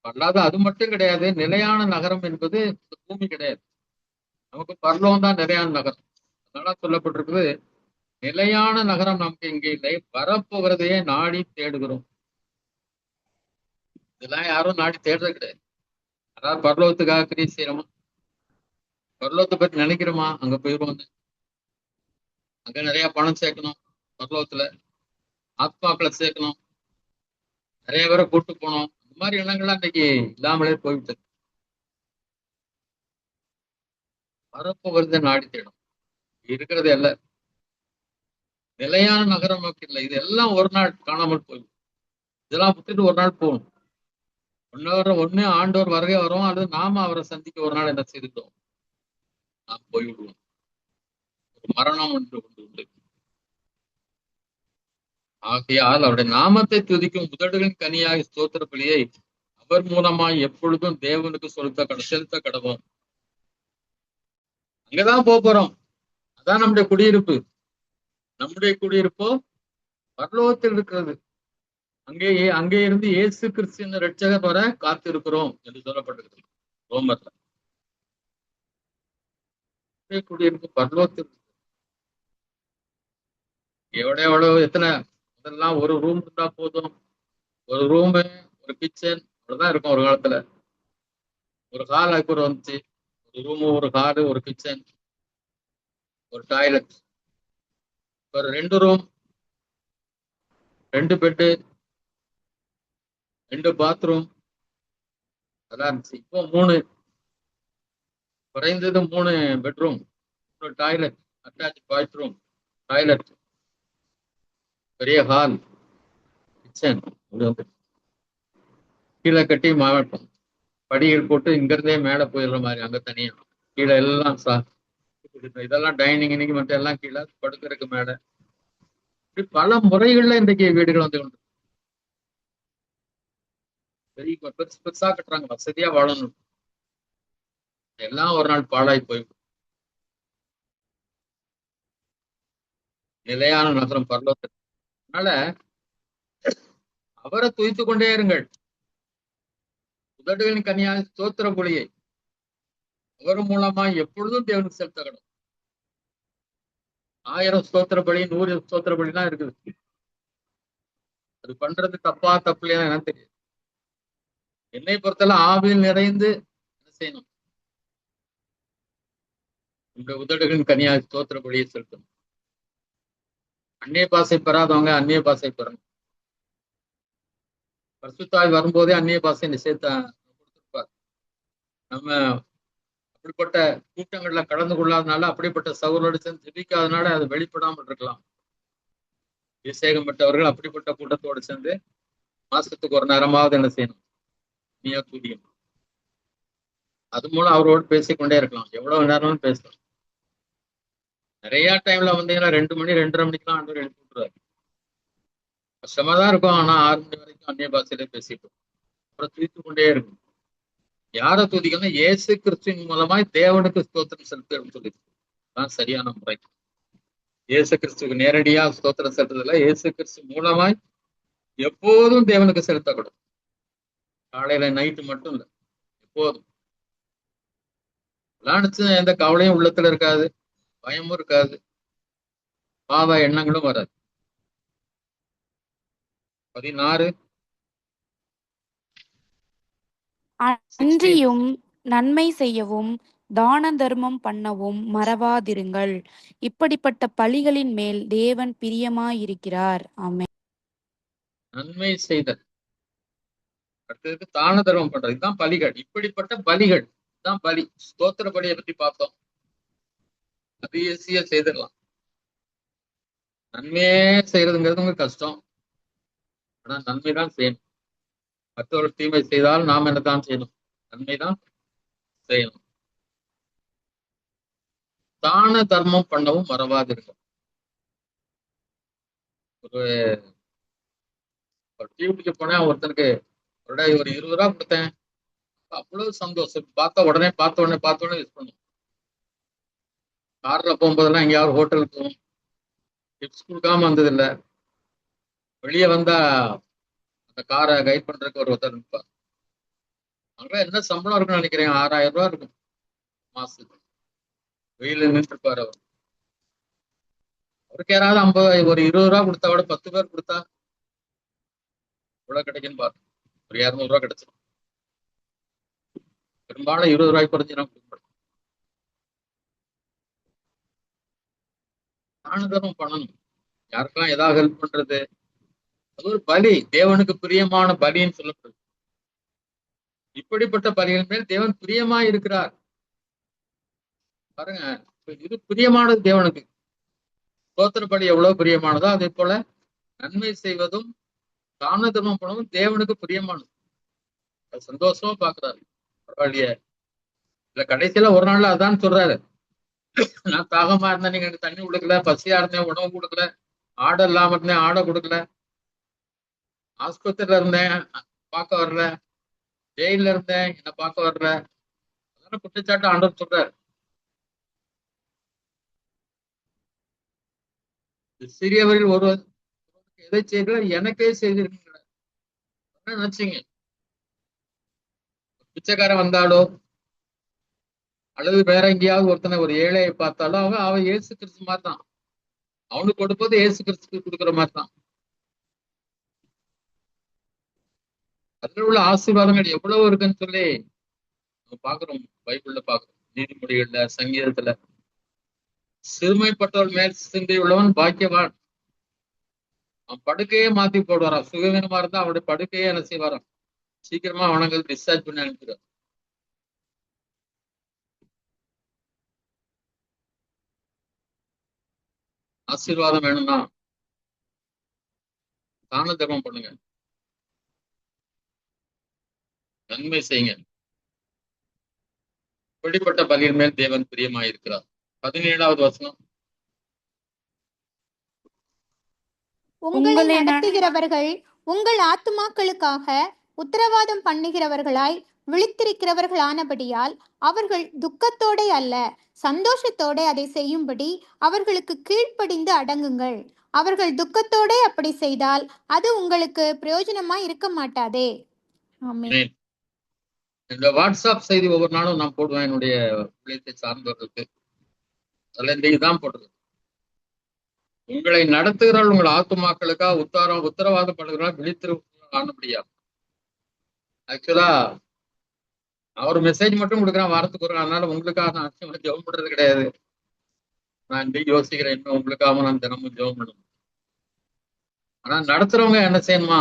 அல்லாத அது மட்டும் கிடையாது. நிலையான நகரம் என்பது இந்த பூமி கிடையாது. நமக்கு பரலோகம் தான் நிலையான நகரம். அதனால சொல்லப்பட்டிருக்குது, நிலையான நகரம் நமக்கு இங்கே இல்லை, வரப்போகிறதையே நாடி தேடுகிறோம். இதெல்லாம் யாரும் நாடி தேடுறது கிடையாது. அதாவது பரலோகத்துக்காக கிரியை செய்யறோமா, பரலோகத்தை பத்தி நினைக்கிறோமா, அங்க போயிடுவோம், அங்க நிறைய பணம் சேர்க்கணும், பரலோகத்துல ஆத்மாக்களை சேர்க்கணும், நிறைய பேரை கூட்டு போனோம், இந்த மாதிரி எண்ணங்கள்லாம் இன்னைக்கு இல்லாமலே போய்விட்டது. வரப்போகிறத நாடி தேடும் இருக்கிறது அல்ல. நிலையான நகரம் நமக்கு இல்லை. இது எல்லாம் ஒரு நாள் காணாமல் போயிடும். இதெல்லாம் விட்டுட்டு ஒரு நாள் போகணும். ஒண்ணு ஆண்டவர் வருகை வரும், அல்லது நாம அவரை சந்திக்க ஒரு நாள் என்ன செய்துட்டோம், நாம் போய்விடுவோம். ஒரு மரணம் ஒன்று உண்டு. ஆகையால் அவருடைய நாமத்தை துதிக்கும் உதடுகளின் கனியாகிய ஸ்தோத்திர பலியை அவர் மூலமாய் எப்பொழுதும் தேவனுக்கு செலுத்த கடவோம். அங்கதான் போறோம். அதான் நம்முடைய குடியிருப்பு. நம்முடைய குடியிருப்போ பரலோகத்தில் இருக்கிறது. அங்கே இருந்து இயேசு கிறிஸ்து ரட்சகர் வர காத்திருக்கிறோம் என்று சொல்லப்பட்டிருக்கிறது ரோமர்ல. குடியிருப்பு பரலோகத்தில் எவ்வளவு எத்தனை, அதெல்லாம் ஒரு ரூம் இருந்தா போதும். ஒரு ரூமு, ஒரு கிச்சன், அவ்வளவுதான் இருக்கும் ஒரு காலத்துல. ஒரு ஹால் அதுக்கு வந்துச்சு. ஒரு ரூமு, ஒரு ஹாலு, ஒரு கிச்சன், ஒரு டாய்லெட், ஒரு 2 ரூம், 2 பெட்டு, 2 பாத்ரூம், அதெல்லாம் இருந்துச்சு. இப்போ 3, குறைந்தது 3 பெட்ரூம், ஒரு டாய்லெட், அட்டாச் பாத்ரூம், டாய்லெட், பெரிய ஹால், கிச்சன், கீழே கட்டி மாவட்டம் படிகள் போட்டு இங்கிருந்தே மேல போயிடுற மாதிரி. அங்க தனியா கீழே எல்லாம் இதெல்லாம் டைனிங் இன்னைக்கு மட்டும் எல்லாம் கீழே, படுக்கிறதுக்கு மேல. இப்படி பல முறைகள்ல இன்றைக்கு வீடுகள் வந்து கொண்டு. பெரிய பெருசு பெருசா கட்டுறாங்க, வசதியா வாழணும். எல்லாம் ஒரு நாள் பாழாய் போய் நிலையான நகரம் பரலோகத்தில். அதனால அவரை துதித்துக் கொண்டே இருங்கள். உதடுகளின் கனியான ஸ்தோத்திர பலியை அவர் மூலமா எப்பொழுதும் தேவனுக்கு செலுத்தணும். 1000 ஸ்தோத்திர பலி, 100 ஸ்தோத்திர பலி எல்லாம் இருக்குது. அது பண்றது தப்பா தப்பு இல்லையா எனக்கு தெரியும். என்னை பொறுத்தெல்லாம் ஆவியில் நிறைந்து என்ன செய்யணும்? இந்த உதடுகளின் கனியா ஸ்தோத்திர பலியை செலுத்தணும். அந்நிய பாசை பெறாதவங்க அந்நிய பாசை பெறணும். பரிசுத்தாய் வரும்போதே அந்நிய பாசை நிச்சயத்தை கொடுத்திருப்பார். நம்ம அப்படிப்பட்ட கூட்டங்கள்ல கலந்து கொள்ளாதனால, அப்படிப்பட்ட சகோதரோடு சேர்ந்து ஜெபிக்காதனால அது வெளிப்படாமல் இருக்கலாம். அபிஷேகம் பெற்றவர்கள் அப்படிப்பட்ட கூட்டத்தோடு சேர்ந்து மாசத்துக்கு ஒரு நேரமாவது என்ன செய்யணும்? நீயா துதியும். அது மூலம் அவரோடு பேசிக்கொண்டே இருக்கலாம். எவ்வளவு நேரமும் பேசலாம். நிறைய டைம்ல வந்தீங்கன்னா 2 மணி 2:30 மணிக்கெல்லாம் ஆண்டவர் எழுப்பி விட்டுருவாரு. கஷ்டமா தான் இருக்கும். ஆனா 6 மணி வரைக்கும் அந்நிய பாஷையிலே பேசிட்டோம். அப்புறம் துதித்து கொண்டே இருக்கும். யாரை துதிக்கணும்? இயேசு கிறிஸ்துவின் மூலமாய் தேவனுக்கு ஸ்தோத்திரம் செலுத்தணும்னு சொல்லி தான் சரியான முறை. இயேசு கிறிஸ்துக்கு நேரடியா ஸ்தோத்திரம் செலுத்துறதுல, இயேசு கிறிஸ்து மூலமாய் எப்போதும் தேவனுக்கு செலுத்தக்கூடும். காலையில நைட்டு மட்டும் இல்லை, எப்போதும். விளையாடுச்சு எந்த கவலையும் உள்ளத்துல இருக்காது, பயமும் இருக்காது, பாவ எண்ணங்களும் வராது. 16 அன்றியும் நன்மை செய்யவும் தான தர்மம் பண்ணவும் மறவாதிருங்கள். இப்படிப்பட்ட பலிகளின் மேல் தேவன் பிரியமாயிருக்கிறார். ஆமென். நன்மை செய்தல், அடுத்ததுக்கு தான தர்மம் பண்றது, இதுதான் பலிகள். இப்படிப்பட்ட பலிகள் தான் பலி. ஸ்தோத்திர பலியை பத்தி பார்த்தோம். அது ஈஸியா செய்திடலாம். நன்மையே செய்யறதுங்கிறது கஷ்டம். ஆனா நன்மைதான் செய்யணும். மற்றொரு தீமை செய்தால் நாம் என்னதான் செய்யணும்? நன்மைதான் செய்யணும். தான தர்மம் பண்ணவும் மறவாதிருக்கும். ஒரு டீ குடிக்க போனேன், ஒருத்தனுக்கு ஒரு 20 ரூபா கொடுத்தேன். அவ்வளவு சந்தோஷம். பார்த்த உடனே யூஸ் பண்ணும். கார்ல போகும்போதெல்லாம் எங்கேயாவது ஹோட்டலுக்கு போகும், டிப்ஸ் கொடுக்காம வந்தது இல்லை. வெளியே வந்தா அந்த காரை கைட் பண்றதுக்கு ஒருத்தர் இருப்பார். அங்க என்ன சம்பளம் இருக்குன்னு நினைக்கிறேன்? 6000 ரூபா இருக்கும் மாசத்துக்கு. வெயில நின்று இருப்பாரு அவர். அவருக்கு யாராவது 50 ஒரு 20 ரூபா கொடுத்தா கூட 10 பேர் கொடுத்தா இவ்வளவு கிடைக்குன்னு பாரு. ஒரு 200 ரூபா கிடைச்சிடும். பெரும்பாலும் 20 ரூபாய்க்கு குறைஞ்சிடும். தான தர்மம் பண்ணணும். யாருக்கெல்லாம் ஏதாவது ஹெல்ப் பண்றது, அது ஒரு பலி. தேவனுக்கு பிரியமான பலின்னு சொல்லப்படுது. இப்படிப்பட்ட பலிகள் மேல் தேவன் பிரியமா இருக்கிறார். பாருங்க, இது பிரியமானது தேவனுக்கு. ஸ்தோத்திர பலி எவ்வளவு பிரியமானதோ அதே போல நன்மை செய்வதும் தான தர்மம் பண்ணவும் தேவனுக்கு பிரியமானது. அது சந்தோஷமா பாக்குறாரு. பரவாயில்லையே. இல்ல கடைசியில ஒரு நாள்ல அதான் சொல்றாரு, நான் தாகமா இருந்தேன், நீங்க எனக்கு தண்ணி கொடுக்கல, பசியா இருந்தேன், உணவு கொடுக்கல, ஆடை இல்லாம இருந்தேன், ஆடை கொடுக்கல, ஆஸ்பத்திரியில இருந்தேன், பார்க்க வரல, ஜெயில இருந்தேன், என்ன பார்க்க வரல. அதனால குற்றச்சாட்டு ஆண்டவர் சொல்றாரு. சிறியவர்கள் ஒருவர் எதை செய்யல எனக்கே செய்திருக்கீங்க நினைச்சீங்க. பிச்சைக்காரன் வந்தாலோ அல்லது வேற எங்கேயாவது ஒருத்தனை ஒரு ஏழையை பார்த்தாலும் அவன் இயேசு கிறிஸ்து மாதிரி தான். அவனுக்கு கொடுப்பது இயேசு கிறிஸ்துக்கு கொடுக்குற மாதிரி தான். அதில் உள்ள ஆசீர்வாதங்கள் எவ்வளவு இருக்குன்னு சொல்லி நம்ம பாக்குறோம். பைபிள்ல பாக்குறோம், நீதிமொழிகள்ல, சங்கீதத்துல. சிறுமைப்பட்டவள் மேல் சிந்தை உள்ளவன் பாக்கியவான். அவன் படுக்கையே மாத்தி போடுவாரான். சுகவீனமா இருந்தா அவனுடைய படுக்கையே என்ன செய்வாரான்? சீக்கிரமா அவனங்கள் டிஸ்சார்ஜ் பண்ணி அனுப்பிடுவார். ஆசீர்வாதம் வேணும்னா தான தர்மம் பண்ணுங்க, நன்மை செய்யுங்க. இப்படிப்பட்ட பலியின் மேல் தேவன் பிரியமாயிருக்கிறார். 17வது வசனம். உங்களை நடத்துகிறவர்கள் உங்கள் ஆத்துமாக்களுக்காக உத்தரவாதம் பண்ணுகிறவர்களாய் விழித்திருக்கிறவர்களானபடியால் அவர்கள் துக்கத்தோடே அல்ல சந்தோஷத்தோடே அதை செய்யும்படி அவர்களுக்கு கீழ்ப்படிந்து அடங்குங்கள். அவர்கள் துக்கத்தோடே அப்படி செய்தால் அது உங்களுக்கு பிரயோஜனமாய் இருக்க மாட்டாதே. ஆமென். ஆமென். இந்த வாட்ஸ்அப் செய்தி ஒவ்வொரு நாளும் நான் போடுவேன் என்னுடைய ஊழியத்தை சார்ந்தவர்களுக்கு. அதுல இந்த இதுதான் போடுறது. உங்களை நடத்துகிறவர்கள் உங்கள் ஆத்துமாக்களுக்காக உத்தரவாதம் பண்ணுகிறார் விழித்திருக்கிறா. ஆக்சுவலா அவர் மெசேஜ் மட்டும் கொடுக்குறான் வாரத்துக்கு ஒரு. அதனால உங்களுக்காக நான் ஜெபம் பண்றது கிடையாது. நான் இன்னைக்கு யோசிக்கிறேன் இன்னும் உங்களுக்காக நான் தினமும் ஜெபம் பண்ணணும். ஆனா நடத்துறவங்க என்ன செய்யணுமா,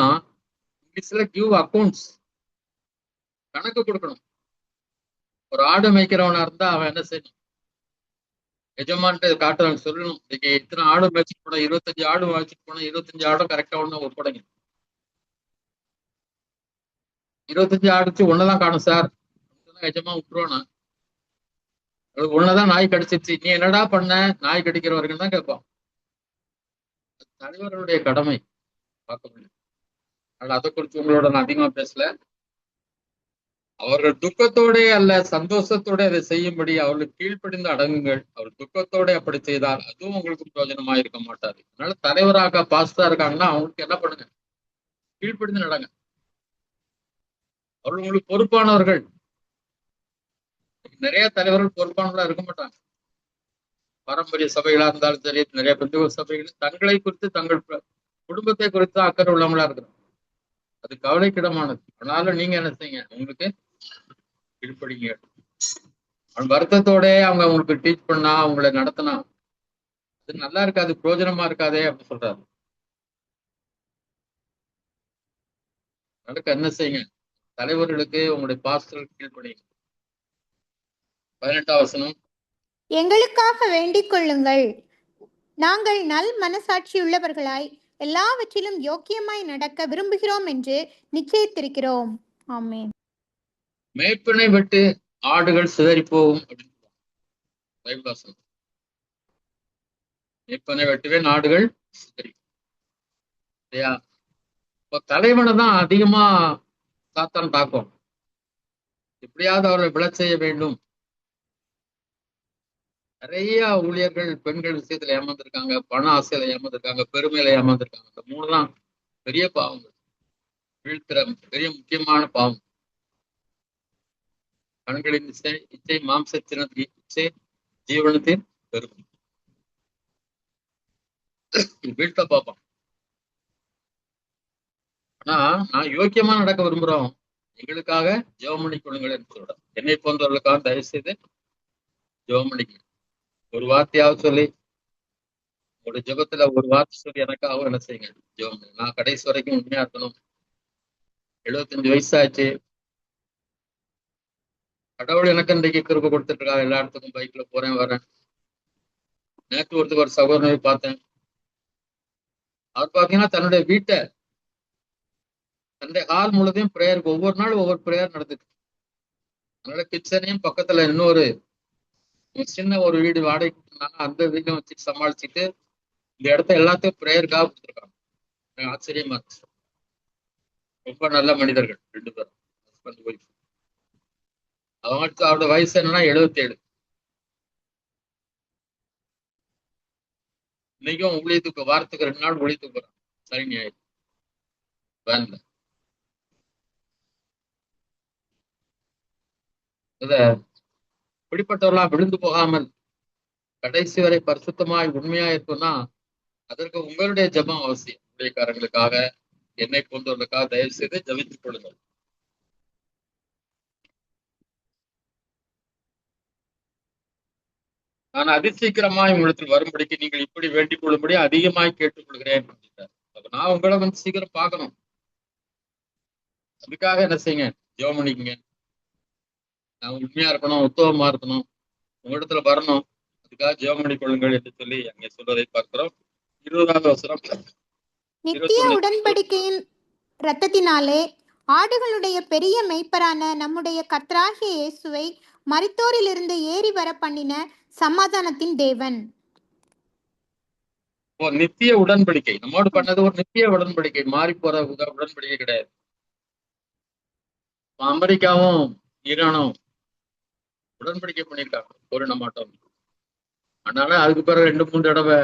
இங்கிலீஷ்ல கிவ் அக்கௌண்ட்ஸ், கணக்கு கொடுக்கணும். ஒரு ஆடு மேய்க்கிறவனா இருந்தா அவன் என்ன செய்யணும், எஜமான்ட்டு காட்டுறவன் சொல்லணும், இன்னைக்கு இத்தனை ஆடு மேய்ச்சிட்டு போனோம், 25 ஆடு மேய்ச்சிட்டு போனோம், 25 ஆடும் கரெக்டா ஒண்ணு ஒப்படைங்க. 25 ஆடுச்சு ஒண்ணுதான் காணும் சார், எஜமா விட்டுருவானா, அது ஒண்ணுதான் நாய் கடிச்சிருச்சு, நீ என்னடா பண்ண, நாய் கடிக்கிற வரைக்கும் தான் கேட்பான். தலைவர்களுடைய கடமை பார்க்க முடியும். அதனால அதை குறித்து உங்களோட நான் அதிகமா பேசல. அவர்கள் துக்கத்தோட அல்ல சந்தோஷத்தோட அதை செய்யும்படி அவர்களுக்கு கீழ்ப்படிந்து அடங்குங்கள். அவர் துக்கத்தோட அப்படி செய்தால் அதுவும் உங்களுக்கு பிரயோஜனமா இருக்க மாட்டாது. அதனால தலைவராக பாஸ்டா இருக்காங்கன்னா அவங்களுக்கு என்ன பண்ணுங்க, கீழ்ப்படிந்து நடங்க. அவர்கள் உங்களுக்கு பொறுப்பானவர்கள். நிறைய தலைவர்கள் பொறுப்பானவர்களா இருக்க மாட்டாங்க. பாரம்பரிய சபைகளா இருந்தாலும் சரி, நிறைய பெந்தகோஸ்து சபைகள் தங்களை குறித்து தங்கள் குடும்பத்தை குறித்து அக்கறை உள்ளவங்களா இருக்கிறோம். அது கவலைக்கிடமானது. அதனால நீங்க என்ன செய்யுங்க, உங்களுக்கு கீழ்ப்படிங்க. வருத்தத்தோட அவங்க உங்களுக்கு டீச் பண்ணா, அவங்களை நடத்தினா அது நல்லா இருக்காது, பிரயோஜனமா இருக்காதே அப்படின்னு சொல்றாரு. அதுக்கு என்ன செய்யுங்க, தலைவர்களுக்கு உங்களுடைய பாஸ்டர்களுக்கு கீழ்ப்படிங்க. 18ஆம் வசனம். எங்களுக்காக வேண்டிக் கொள்ளுங்கள். நாங்கள் நல் மனசாட்சி உள்ளவர்களாய் எல்லாவற்றிலும் யோக்கியமாய் நடக்க விரும்புகிறோம் என்று நிச்சயித்திருக்கிறோம். ஆமென். மேய்ப்பனை விட்டு ஆடுகள் சிதறி போகும் அப்படின்னு பைபிள் வசனம். மேய்ப்பனை வெட்டுவே ஆடுகள் சிதறி இல்லையா? இப்போ தலைவனை தான் அதிகமா சாத்தான் தாக்கும். எப்படியாவது அவர்களை விழச் செய்ய வேண்டும். நிறைய ஊழியர்கள் பெண்கள் விஷயத்துல ஏமாந்துருக்காங்க, பண ஆசையில ஏமாந்துருக்காங்க, பெருமையில ஏமாந்துருக்காங்க. இந்த 3 தான் பெரிய பாவங்கள், வீழ்த்துற பெரிய முக்கியமான பாவம். கண்களின் இச்சை, மாம்சத்தின் இச்சை, ஜீவனத்தின் பெருமை, வீழ்த்த பார்ப்பான். ஆனா நான் யோக்கியமா நடக்க விரும்புறோம், எங்களுக்காக ஜெபம் பண்ணி கொள்ளுங்கள் என்று சொல்றேன். என்னை போன்றவர்களுக்காக தயவு செய்து ஜெபம் பண்ணிக்கணும். ஒரு வார்த்தையாவது சொல்லி, ஒரு ஜெபத்துல ஒரு வார்த்தை சொல்லி எனக்காக என்ன செய்யுங்க, ஜெபம் பண்ணி. நான் கடைசி வரைக்கும் உண்மையா இருக்கணும். 75 வயசாச்சு. கடவுள் எனக்கு இன்றைக்கு கிருபை கொடுத்துட்டு இருக்கா, எல்லா இடத்துக்கும் பைக்ல போறேன் வரேன். நேற்று ஒரு சகோதரனை பார்த்தேன். அவர் பாத்தீங்கன்னா தன்னுடைய வீட்டை, தன்னுடைய ஹால் முழுதையும் பிரேயருக்கு ஒவ்வொரு நாளும் ஒவ்வொரு பிரேயர் நடந்துட்டு, அதனால கிச்சனையும் பக்கத்துல இன்னொரு சின்ன ஒரு வீடு வாடகை கொடுத்துருந்தாங்க, அந்த வீட்டையும் வச்சுட்டு சமாளிச்சுட்டு இந்த இடத்த எல்லாத்தையும் பிரேயருக்காக கொடுத்துருக்காங்க. எனக்கு ஆச்சரியமா இருந்துச்சு. ரொம்ப நல்ல மனிதர்கள் 2 பேரும், ஹஸ்பண்ட் ஒய்ஃப். அவங்களுக்கு அவரோட வயசு என்னன்னா 77. இன்னைக்கும் ஊழியத்துக்கு வாரத்துக்கு 2 நாள் ஊழியத்துக்கு போறாங்க, சனி ஞாயிறு வேன்ல. இத இப்படிப்பட்டவர்களாம் விழுந்து போகாமல் கடைசி வரை பரிசுத்தமாய் உண்மையா இருக்கும்னா அதற்கு உங்களுடைய ஜெபம் அவசியம். ஊழியக்காரங்களுக்காக, என்னை போன்றவர்களுக்காக தயவு செய்து ஜெபித்துக் கொள்ளுங்கள். நான் அதிசீக்கிரமாய் உங்களிடத்தில் வரும்படிக்கு நீங்கள் இப்படி வேண்டிக் கொள்ளும்படி அதிகமாய் கேட்டுக்கொள்கிறேன். அப்ப நான் உங்களை வந்து சீக்கிரம் பார்க்கணும். அதுக்காக என்ன செய்யுங்க, ஜெபம் பண்ணிக்கங்க. நான் உண்மையா இருக்கணும், உத்தவமா இருக்கணும், உங்களிடத்துல வரணும், அதுக்காக ஜெபம் பண்ணி கொள்ளுங்கள் என்று சொல்லி அங்கே சொல்வதை பார்க்கிறோம். 20ஆவது வசனம். நித்திய உடன்படிக்கையின் இரத்தத்தினாலே ஆடுகளுடைய பெரிய மெய்ப்பரான நம்முடைய கர்த்தராகிய இயேசுவை மரித்தோரிலிருந்து ஏறி வர பண்ணின சமாதானத்தின் தேவன். நித்திய உடன்படிக்கை நம்மோடு பண்ணது ஒரு நித்திய உடன்படிக்கை, மாறி போற உடன்படிக்கை கிடையாது. அமெரிக்காவும் ஈரானும் உடன்படிக்கை பண்ணியிருக்காங்க போரிட மாட்டோம். அதனால அதுக்கு பிறகு 2-3 தடவை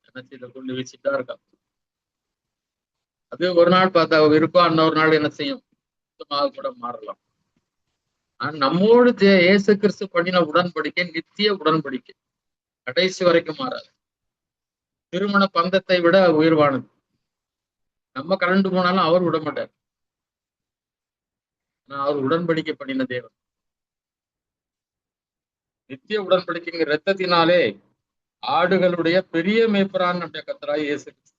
என்ன செய்த கொண்டு வீசிட்டா இருக்காங்க. அது ஒரு நாள் பார்த்தா விருப்பம், இன்னொரு நாள் என்ன செய்யும், கூட மாறலாம். ஆனா நம்மோடு இயேசு கிறிஸ்து பண்ணின உடன்படிக்கை நித்திய உடன்படிக்கை, கடைசி வரைக்கும் மாறாது. திருமண பந்தத்தை விட உயர்வானது. நம்ம கலந்து போனாலும் அவர் விட மாட்டார். அவர் உடன்படிக்கை பண்ணின தேவன். நித்திய உடன்படிக்கைங்கிற ரத்தத்தினாலே ஆடுகளுடைய பெரிய மேய்ப்பரான் நம்முடைய கர்த்தராகிய இயேசு கிறிஸ்து.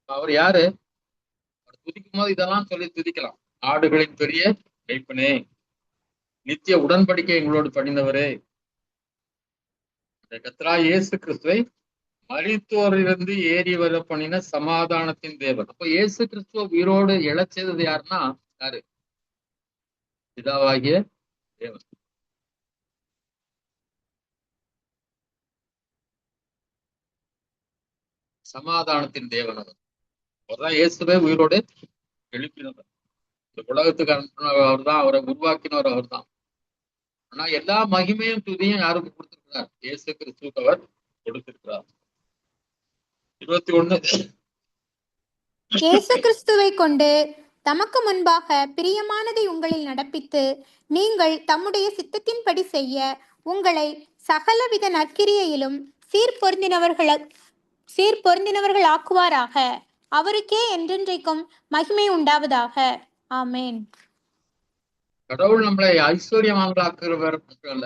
அவர் யாரு? அவர் துதிக்கும் போது இதெல்லாம் சொல்லி துதிக்கலாம். ஆடுகளின் பெரிய மேய்ப்பனே, நித்திய உடன்படிக்கை எங்களோடு பண்ணினவரே. கர்த்தராகிய இயேசு கிறிஸ்துவை மரித்தோரிலிருந்து ஏறி வர பண்ணின சமாதானத்தின் தேவன். அப்ப இயேசு கிறிஸ்துவ உயிரோடு எழச் செய்தது யாருன்னா யாரு? பிதாவாகிய தேவன். சமாதானத்தின் தேவன் அவர். அவர்தான் இயேசுவே உயிரோடு எழுப்பினவர். இந்த உலகத்துக்கு அனுப்பினவர் அவர் தான். அவரை உருவாக்கினவர் அவர் தான். ஆனா எல்லா மகிமையும் துதியும் யாருக்கு கொடுத்திருக்கிறார்? இயேசு கிறிஸ்துவுக்கு அவர் கொடுத்திருக்கிறார். 21 இயேசு கிறிஸ்துவை கொண்டு தமக்கு முன்பாக பிரியமானதை உங்களில் நடப்பித்து நீங்கள் தம்முடைய சித்தத்தின்படி செய்ய உங்களை சகலவித நற்கிரியையிலும் சீர்பொருந்தினவர்கள் ஆக்குவாராக. அவருக்கே என்றென்றைக்கும் மகிமை உண்டாவதாக. ஆமேன். கடவுள் நம்மளை ஐஸ்வர்யவான்களாக்குறவர் மட்டுமல்ல,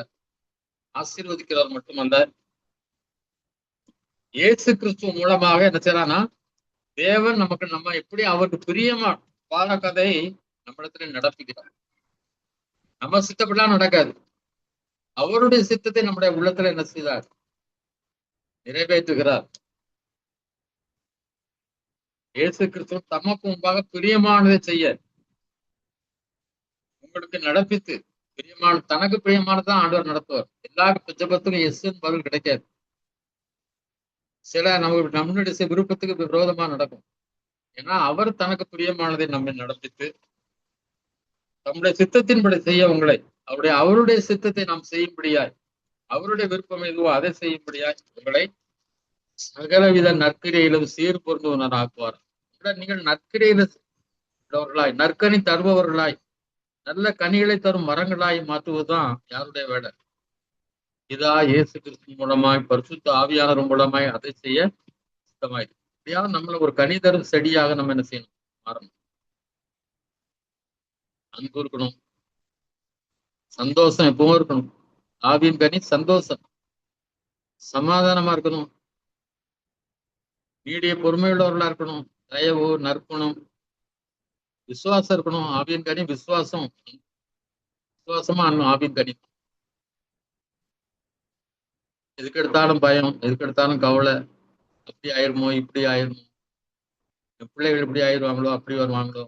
ஆசீர்வதிக்கிறவர் மட்டுமல்ல, இயேசு கிறிஸ்துவ மூலமாக என்ன செய்யறான்னா தேவன் நம்ம எப்படி அவருக்கு பிரியமா வாழ கதை நம்மிடத்துல நடப்பிக்கிறார். நம்ம சித்தப்படலாம் நடக்காது. அவருடைய சித்தத்தை நம்முடைய உள்ளத்துல என்ன செய்தார்? நிறைவேற்றுகிறார். இயேசு கிறிஸ்துவ தமக்கு முன்பாக பிரியமானதை செய்ய உங்களுக்கு நடப்பித்து தனக்கு பிரியமானதான் ஆண்டவர் நடத்துவார். எல்லா ஜபத்துக்கும் எஸ்ன்னு பதில் கிடைக்காது. சில நம்மளுடைய விருப்பத்துக்கு விரோதமா நடக்கும். ஏன்னா அவர் தனக்கு பிரியமானதை நம்மை நடப்பித்து நம்முடைய சித்தத்தின்படி செய்ய உங்களை அவருடைய சித்தத்தை நாம் செய்யும்படியாய், அவருடைய விருப்பம் எதுவோ அதை செய்யும்படியாய் உங்களை சகலவித நற்கிரையிலும் சீர்பொருந்துவனர் ஆக்குவார். நீங்கள் நற்கிரையில நற்கனி தருபவர்களாய், நல்ல கனிகளை தரும் மரங்களாய் மாற்றுவதுதான் யாருடைய வேலை? இதா இயேசு கிறிஸ்து மூலமாய், பரிசுத்த ஆவியானவர் மூலமாய் அதை செய்ய சுத்தமாயிருக்கு. இப்படியாவது நம்மள ஒரு கனி தரும் செடியாக நம்ம என்ன செய்யணும்? மாறணும். அன்பு இருக்கணும், சந்தோஷம் எப்பவும் இருக்கணும். ஆவியின் கனி சந்தோஷம், சமாதானமா இருக்கணும், நீடிய பொறுமையுள்ளவர்களா இருக்கணும், தயவு, நற்குணம், விசுவாசம் இருக்கணும். ஆவியின் கனி விசுவாசமா ஆவியின் கனி. எதுக்கு எடுத்தாலும் பயம், எதுக்கு எடுத்தாலும் கவலை, அப்படி ஆயிருமோ இப்படி ஆயிருமோ, என் பிள்ளைகள் இப்படி ஆயிடுவாங்களோ அப்படி வருவாங்களோ,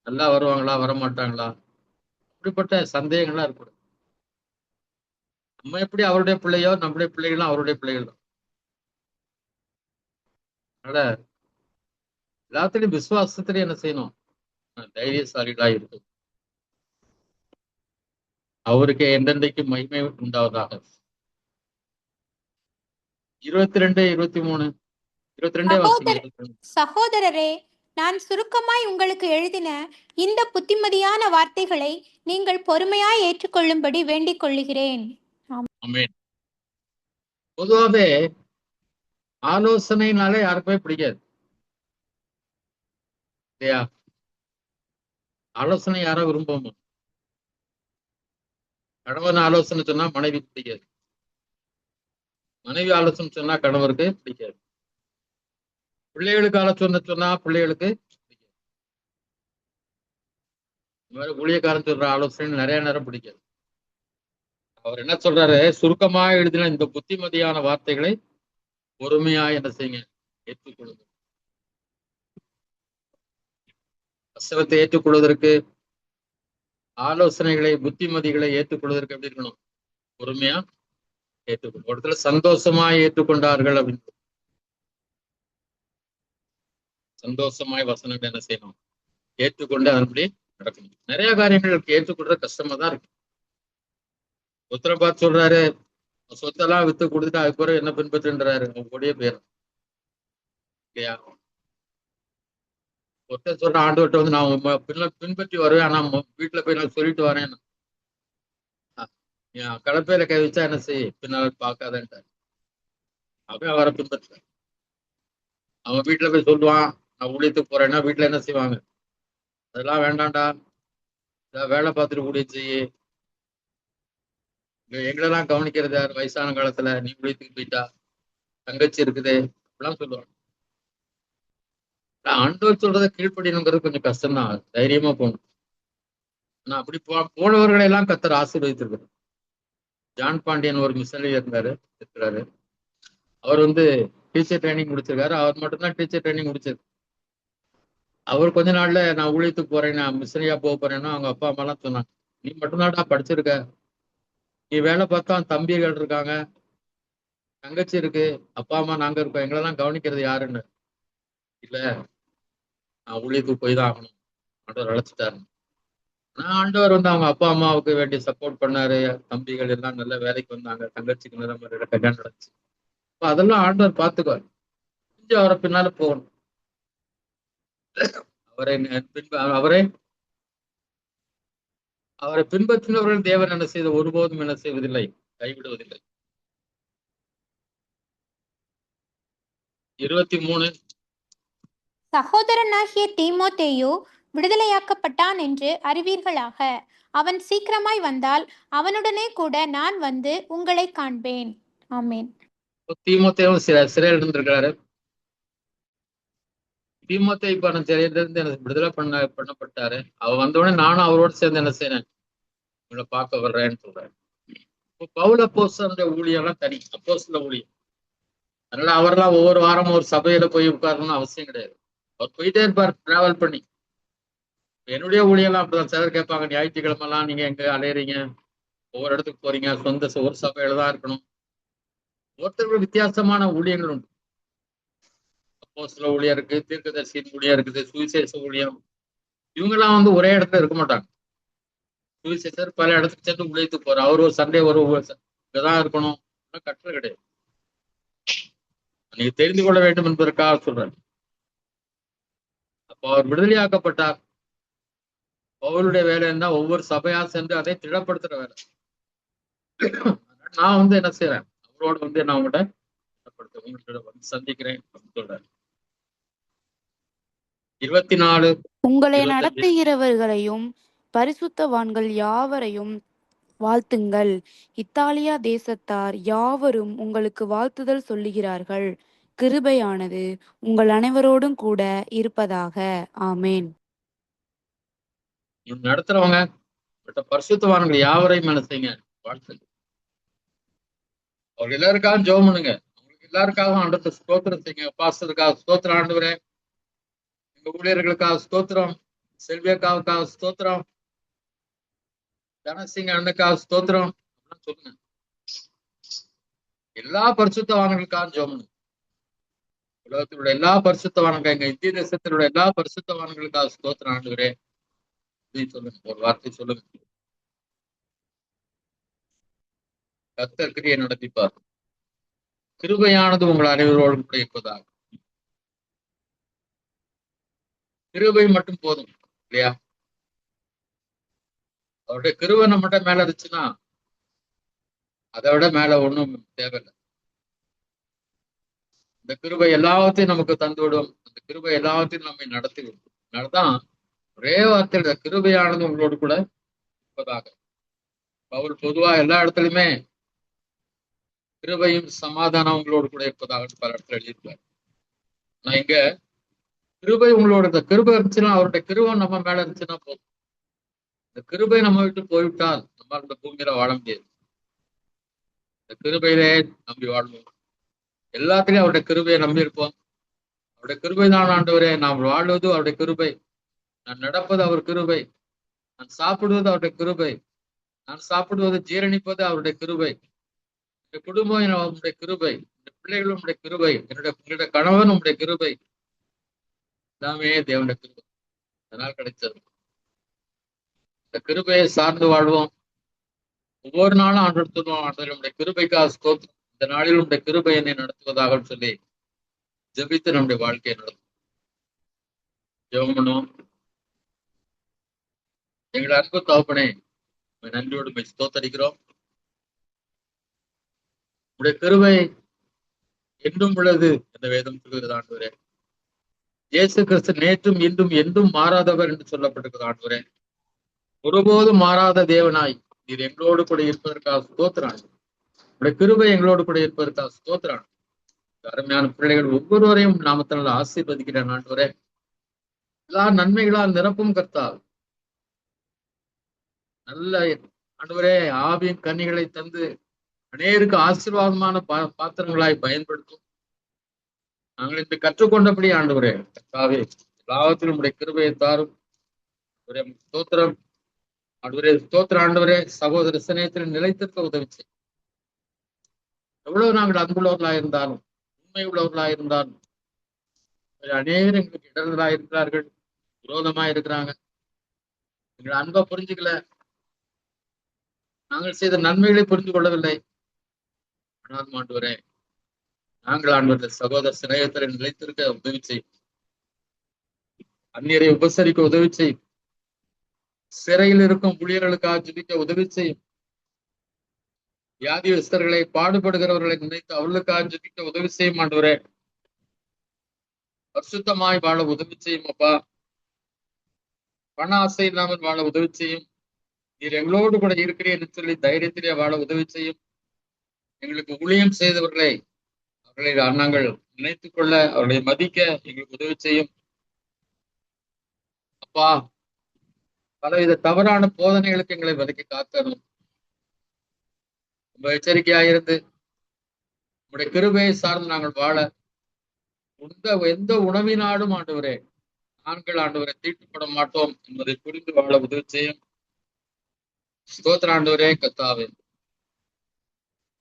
நல்லா வருவாங்களா வரமாட்டாங்களா, அப்படிப்பட்ட சந்தேகங்கள்லாம் இருக்கக்கூடாது. நம்ம எப்படி அவருடைய பிள்ளையோ நம்முடைய பிள்ளைகளும் அவருடைய பிள்ளைகள் தான். அதனால எல்லாத்துலயும் விசுவாசத்திலே என்ன செய்யணும்? தைரியசாலிகளா இருக்கும். அவருக்கு என்றென்றைக்கு மகிமை உண்டாவதாக. 22, 23, 22 சகோதரரே, நான் சுருக்கமாய் உங்களுக்கு எழுதின இந்த புத்திமதியான வார்த்தைகளை நீங்கள் பொறுமையாய் ஏற்றுக்கொள்ளும்படி வேண்டிக் கொள்ளுகிறேன். ஆமென். பொதுவாகவே ஆலோசனைனாலே யாருக்குமே பிடிக்காது இல்லையா? ஆலோசனை யாரோ விரும்புவோம். கணவன் ஆலோசனை சொன்னா மனைவி பிடிக்காது, மனைவி ஆலோசனை சொன்னா கணவருக்கு பிடிக்காது, பிள்ளைகளுக்கு ஆலோசனை சொன்னா பிள்ளைகளுக்கு பிடிக்காது. இந்த மாதிரி ஊழியக்காரன் சொல்ற ஆலோசனை நிறைய நேரம் பிடிக்காது. அவர் என்ன சொல்றாரு? சுருக்கமாக எழுதின இந்த புத்திமதியான வார்த்தைகளை பொறுமையா என்ன செய்யுங்க? ஏற்றுக்கொள்ளுங்க. வசனத்தை ஏற்றுக்கொள்வதற்கு, ஆலோசனைகளை, புத்திமதிகளை ஏற்றுக்கொள்வதற்கு எப்படி இருக்கணும்? பொறுமையா ஏற்றுக்கொள்ளும். ஒரு இடத்துல சந்தோஷமாய் ஏற்றுக்கொண்டார்கள் அப்படின்னு, சந்தோஷமாய் வசனங்களை என்ன செய்யணும்? ஏற்றுக்கொண்டு அதன்படி நடக்கணும். நிறைய காரியங்களுக்கு ஏற்றுக்கொள்றது கஷ்டமா தான் இருக்கு. ஒருத்தரை பார்த்து சொல்றாரு, சொத்தெல்லாம் வித்து கொடுத்துட்டு அதுக்கு பிறகு என்ன பின்பற்றுன்றாரு, உங்க கூடயே போயிடும் இல்லையா? ஒருத்தர் சொல்ற ஆண்டவர்கிட்ட வந்து நான் பின்பற்றி வருவேன், ஆனா வீட்டுல போய் நான் சொல்லிட்டு வரேன், கலப்பையில கை வச்சா என்ன செய்ய, பின்னால் பார்க்காதன்ட்டார். அவன் அவரை பின்பற்ற. அவன் வீட்டுல போய் சொல்லுவான், நான் ஊழியத்துக்கு போறேன்னா வீட்டுல என்ன செய்வாங்க, அதெல்லாம் வேண்டாம்டா, வேலை பார்த்துட்டு கூடிய செய்ய, எங்களெல்லாம் கவனிக்கிறது யார், வயசான காலத்துல நீ ஊழியத்துக்கு போயிட்டா, தங்கச்சி இருக்குது அப்படிலாம் சொல்லுவாங்க. ஆண்டவர் சொல்றதை கீழ்ப்படியணுங்கிறது கொஞ்சம் கஷ்டம்தான், தைரியமா போகணும். ஆனா அப்படி போனவர்களை எல்லாம் கர்த்தர் ஆசீர்வதித்திருக்கிறார். ஜான் பாண்டியன் ஒரு மிஷனரி இருக்கிறாரு. அவர் வந்து டீச்சர் ட்ரைனிங் முடிச்சிருக்காரு. அவர் மட்டும்தான் டீச்சர் ட்ரைனிங் முடிச்சிருக்கு. அவர் கொஞ்ச நாள்ல நான் ஊழியத்துக்கு போறேன், நான் மிஷனரியா போக போறேன்னா அவங்க அப்பா அம்மா எல்லாம் சொன்னாங்க, நீ மட்டும்தான்டா படிச்சிருக்க, நீ வேலை பார்த்தா தம்பிகள் இருக்காங்க, தங்கச்சி இருக்கு, அப்பா அம்மா நாங்க இருக்கோம், எங்களெல்லாம் கவனிக்கிறது யாருன்னு. இல்ல, நான் ஊழியத்துக்கு போய் தான் ஆகணும், ஆண்டவர் அழைச்சிட்டாரு. ஆனா ஆண்டவர் வந்து அவங்க அப்பா அம்மாவுக்கு வேண்டிய சப்போர்ட் பண்ணாரு. தம்பிகள் எல்லாம் நல்ல வேலைக்கு வந்தாங்க, தங்கச்சிக்கு நல்ல மாதிரி கல்யாணம் நடந்துச்சு. அதெல்லாம் ஆண்டவர் பார்த்துக்குவார். கொஞ்சம் அவரை பின்னால போகணும். அவரை பின்பற்றினவர்கள் தேவன் என்ன செய்த ஒருபோதும் என்ன செய்வதில்லை, கைவிடுவதில்லை. 23. சகோதரனாகிய தீமோத்தேயு விடுதலையாக்கப்பட்டான் என்று அறிவீர்களாக. அவன் சீக்கிரமாய் வந்தால் அவனுடனே கூட நான் வந்து உங்களை காண்பேன். ஆமேன். தீமோத்தேயும் சிறையில் இருந்திருக்கிறாரு. தீமோத்தேயு இப்ப சிறையிலிருந்து எனக்கு விடுதலை பண்ணப்பட்டாரு. அவர் வந்தவுடனே நானும் அவரோட சேர்ந்து என்ன செய்யறேன், உங்களை பார்க்க வர்றேன்னு சொல்றேன். பவுல் அப்போஸ்தலனுடைய ஊழியம் எல்லாம் தனி, அப்போஸ்தல ஊழியம். அதனால அவரெல்லாம் ஒவ்வொரு வாரமும் ஒரு சபையில போய் உட்காரணும்னு அவசியம் கிடையாது. அவர் போயிட்டே இருப்பார் டிராவல் பண்ணி. என்னுடைய ஊழியெல்லாம் அப்படிதான். சிலர் கேட்பாங்க, ஞாயிற்றுக்கிழமை எல்லாம் நீங்க எங்க அலையறீங்க, ஒவ்வொரு இடத்துக்கு போறீங்க, சொந்த ஒரு சபையில தான் இருக்கணும். ஒருத்தருக்கு வித்தியாசமான ஊழியங்கள் உண்டு. அப்போஸ்தல ஊழியம் இருக்கு, தீர்க்கதரிசியின் ஊழியம் இருக்குது, சுவிசேஷ ஊழியம். இவங்கெல்லாம் வந்து ஒரே இடத்துல இருக்க மாட்டாங்க. சுவிசேஷர் பல இடத்துக்கு சென்று ஊழியத்துக்கு போறார். அவர் ஒரு சண்டே ஒரு இங்கதான் இருக்கணும் கட்டளை கிடையாது. நீங்க தெரிந்து கொள்ள வேண்டும் என்பதற்காக சொல்றாரு. அப்போ அவர் விடுதலையாக்கப்பட்டார். பவுலுடைய வேலை என்ன, ஒவ்வொரு சபையா சென்று அதை திடப்படுத்துற வேலை. நான் வந்து என்ன செய்யறேன், அவரோட வந்து நான் உங்கள்கிட்ட திடப்படுத்த உங்கள்கிட்ட வந்து சந்திக்கிறேன் அப்படின்னு சொல்றாரு. 24. உங்களை நடத்துகிறவர்களையும் பரிசுத்தவான்கள் யாவரையும் வாழ்த்துங்கள். இத்தாலியா தேசத்தார் யாவரும் உங்களுக்கு வாழ்த்துதல் சொல்லுகிறார்கள். கிருபையானது உங்கள் அனைவரோடும் கூட இருப்பதாக. ஆமேன். நடத்துறவங்க பரிசுத்தவான்கள் யாவரையும் என்ன செய்யுங்க, வாழ்த்துங்க. அவங்க எல்லாருக்காகவும் ஜெபம் பண்ணுங்க. அவங்களுக்கு எல்லாருக்காகவும் ஆண்டவருக்கு ஸ்தோத்திரம் செய்யுங்க. பாஸ்டருக்காக ஸ்தோத்திரம் ஆண்டவரே, எங்க ஊழியர்களுக்காக ஸ்தோத்திரம், செல்வியக்காவுக்காக ஸ்தோத்திரம், தனசிங்க அண்ணனுக்காக ஸ்தோத்திரம் சொல்லுங்க. எல்லா பரிசுத்தவான்களுக்காக ஜெபம் பண்ணுங்க. உலகத்தினுடைய எல்லா பரிசுத்தவான்கள், எங்க இந்திய தேசத்தினுடைய எல்லா பரிசுத்தவான்களுக்காக ஸ்தோத்திரம் ஆண்டவரே சொல்லுங்க. ஒரு வார்த்தை சொல்லுங்க. கர்த்தர் கிரியை நடத்திப்பார். கிருபையானது உங்கள் அனைவரோடும் கூட இருப்பதாக. கிருபை மட்டும் போதும் இல்லையா? அவருடைய கிருபை நம்மகிட்ட மேல இருந்துச்சுன்னா அதை விட மேல ஒண்ணும் தேவையில்லை. இந்த கிருபை எல்லாத்தையும் நமக்கு தந்துவிடும். அந்த கிருபை எல்லாத்தையும் நம்மை நடத்திவிடும். அதனால்தான் ஒரே வார்த்தையில கிருபையானது உங்களோடு கூட இருப்பதாக. அவர் பொதுவா எல்லா இடத்துலயுமே கிருபையும் சமாதானம் உங்களோடு கூட இருப்பதாக பல இடத்துல எழுதியிருப்பார். நான் இங்க கிருபை உங்களோட, இந்த கிருபை இருந்துச்சுன்னா, அவருடைய கிருபை நம்ம மேல இருந்துச்சுன்னா போதும். இந்த கிருபை நம்ம விட்டு போய்விட்டால் நம்ம இந்த பூமியில வாழ முடியாது. இந்த கிருபையிலே நம்பி வாழ்வோம். எல்லாத்திலையும் அவருடைய கிருபையை நம்பி இருப்போம். அவருடைய கிருபை தான் ஆண்டவரே, நாம் வாழ்வது அவருடைய கிருபை, நான் நடப்பது அவர் கிருபை, நான் சாப்பிடுவது அவருடைய கிருபை, நான் சாப்பிடுவது ஜீரணிப்பது அவருடைய கிருபை, என்னுடைய குடும்பம் உங்களுடைய கிருபை, என்னுடைய பிள்ளைகளும் உங்களுடைய கிருபை, என்னுடைய கணவன் உங்களுடைய கிருபை, எல்லாமே தேவனுடைய கிருபை. அதனால் கிடைச்சது. இந்த கிருபையை சார்ந்து வாழ்வோம். ஒவ்வொரு நாளும் ஆண்டு சொல்லுவோம், ஆண்டவரே நம்முடைய கிருபைக்காக ஸ்தோத்திரம், இந்த நாளில் நம்முடைய கிருபை என்னை நடத்துவதாக சொல்லி ஜெபித்து நம்முடைய வாழ்க்கையை நடத்தும். ஜெபம் பண்ணுவோம். எங்களை அன்பு தகப்பனே, நன்றியோடு ஸ்தோத்தரிக்கிறோம். உடைய கிருபை என்றும் உள்ளது என்ற வேதம் சொல்கிறது ஆண்டவரே. இயேசு கிறிஸ்து நேற்றும் இன்றும் என்றும் மாறாதவர் என்று சொல்லப்பட்டிருக்கிறது ஆண்டவரே. ஒருபோதும் மாறாத தேவனாய் நீர் எங்களோடு கூட இருப்பதற்காக ஸ்தோத்திரான். உடைய கிருபை எங்களோடு கூட இருப்பதற்காக ஸ்தோத்திரான். அருமையான பிள்ளைகள் ஒவ்வொருவரையும் நாமத்தினால் ஆசீர்வதிக்கிறேன் ஆண்டவரே. எல்லா நன்மைகளால் நிரப்பும் கர்த்தால் நல்ல ஆண்டவரே ஆவியின் கன்னிகளை தந்து அநேருக்கு ஆசீர்வாதமான பாத்திரங்களாய் பயன்படுத்தும். நாங்கள் இன்று கற்றுக்கொண்டபடி ஆண்டவரே கர்த்தாவே எல்லாவற்றிலும் உடைய கிருபையை தாரும். ஒரே ஸ்தோத்திரம் ஆண்டவரே, ஸ்தோத்திரம் ஆண்டவரே. சகோதர சிநேகத்தில் நிலைத்திருக்க உதவி செய்யும். எவ்வளவு நாங்கள் அன்புள்ளவர்களாக இருந்தாலும் உண்மை உள்ளவர்களாக இருந்தாலும் அநேகர் எங்களுக்கு இடர்களாக இருக்கிறார்கள், விரோதமாக இருக்கிறாங்க. எங்களை அன்பை புரிஞ்சுக்கல, நாங்கள் செய்த நன்மைகளை புரிந்து கொள்ளவில்லை. ஆனால் ஆண்டவரே நாங்கள் ஆண்டவரே சகோதர சிநேகத்தில் நிலைத்திருக்க உதவி செய்யும். அந்நியரை உபசரிக்க உதவி செய்யும். சிறையில் இருக்கும் ஊழியர்களுக்காக ஜெபிக்க உதவி செய்யும். வியாதியஸ்தர்களை பாடுபடுகிறவர்களை நினைத்து அவர்களுக்காக ஜெபிக்க உதவி செய்யும் ஆண்டவரே. பரிசுத்தமாய் வாழ உதவி செய்யும் அப்பா. பண ஆசை இல்லாமல் வாழ உதவி செய்யும். நீர் எங்களோடு கூட இருக்கிறேன் என்று சொல்லி தைரியத்திலே வாழ உதவி செய்யும். எங்களுக்கு ஊழியம் செய்தவர்களை அவர்களை நாங்கள் நினைத்துக் கொள்ள அவர்களை மதிக்க எங்களுக்கு உதவி செய்யும் அப்பா. பலவித தவறான போதனைகளுக்கு எங்களை விலக்கி காத்தரும். ரொம்ப எச்சரிக்கையாயிருந்து உங்களுடைய கிருபையை சார்ந்து நாங்கள் வாழ எந்த உணவினாலும் ஆண்டவரே நாங்கள் ஆண்டவரை தீட்டுப்பட மாட்டோம் என்பதை புரிந்து வாழ உதவி செய்யும். ஸ்தோத்திர ஆண்டவரே கர்த்தாவே.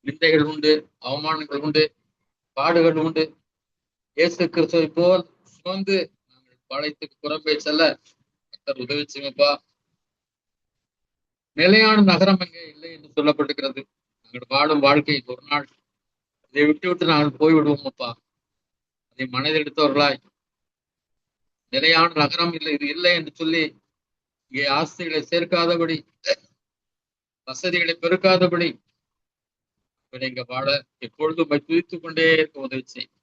நிந்தைகள் உண்டு, அவமானங்கள் உண்டு, பாடுகள் உண்டு. இயேசு கிறிஸ்துவை போல் சுமந்து நாங்கள் பாளையத்துக்கு புறம்பே செல்ல கர்த்தர் உதவி செய்யும்பா. நிலையான நகரம் எங்கே இல்லை என்று சொல்லப்பட்டிருக்கிறது. நாங்கள் வாழும் வாழ்க்கை ஒரு நாள் இதை விட்டு நாங்கள் போய்விடுவோம் அப்பா. அதை மனதில் எடுத்தவர்களாய் நிலையான நகரம் இல்லை, இது இல்லை என்று சொல்லி இங்கே ஆஸ்திகளை சேர்க்காதபடி, வசதிகளை பெருக்காதபடி இங்க வாழ எப்பொழுதும் துதித்துக் கொண்டே இருக்க உதவி செய்யும்.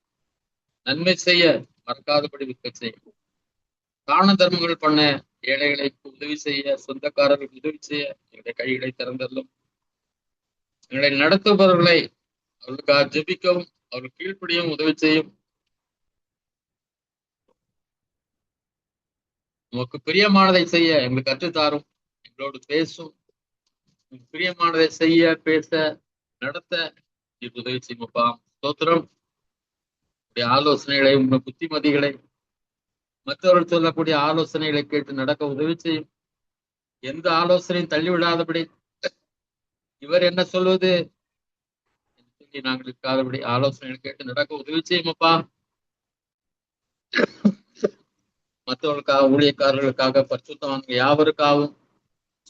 நன்மை செய்ய மறக்காதபடி விற்க செய்யும். தான தர்மங்கள் பண்ண, ஏழைகளுக்கு உதவி செய்ய, சொந்தக்காரர்களுக்கு உதவி செய்ய எங்களுடைய கைகளை திறந்தள்ளும். எங்களை நடத்துபவர்களை அவர்களுக்காக ஜெபிக்கவும் அவர்கள் கீழ்ப்படியும் உதவி செய்யும். உமக்கு பிரியமானதை செய்ய எங்களுக்கு கற்றுத்தாரும். எங்களோடு பேசும். பிரியமானதை செய்ய, பேச, நடத்த உதவி செய்யும்பா. ஸ்தோத்திரம். ஆலோசனைகளை, உங்க புத்திமதிகளை, மற்றவர்கள் சொல்லக்கூடிய ஆலோசனைகளை கேட்டு நடக்க உதவி செய்யும். எந்த ஆலோசனையும் தள்ளிவிடாதபடி, இவர் என்ன சொல்வது சொல்லி நாங்கள் இருக்காதபடி ஆலோசனைகளை கேட்டு நடக்க உதவி செய்யுமப்பா. மற்றவர்களுக்காக, ஊழியக்காரர்களுக்காக, பரிசுத்தவான்க யாவருக்காகவும்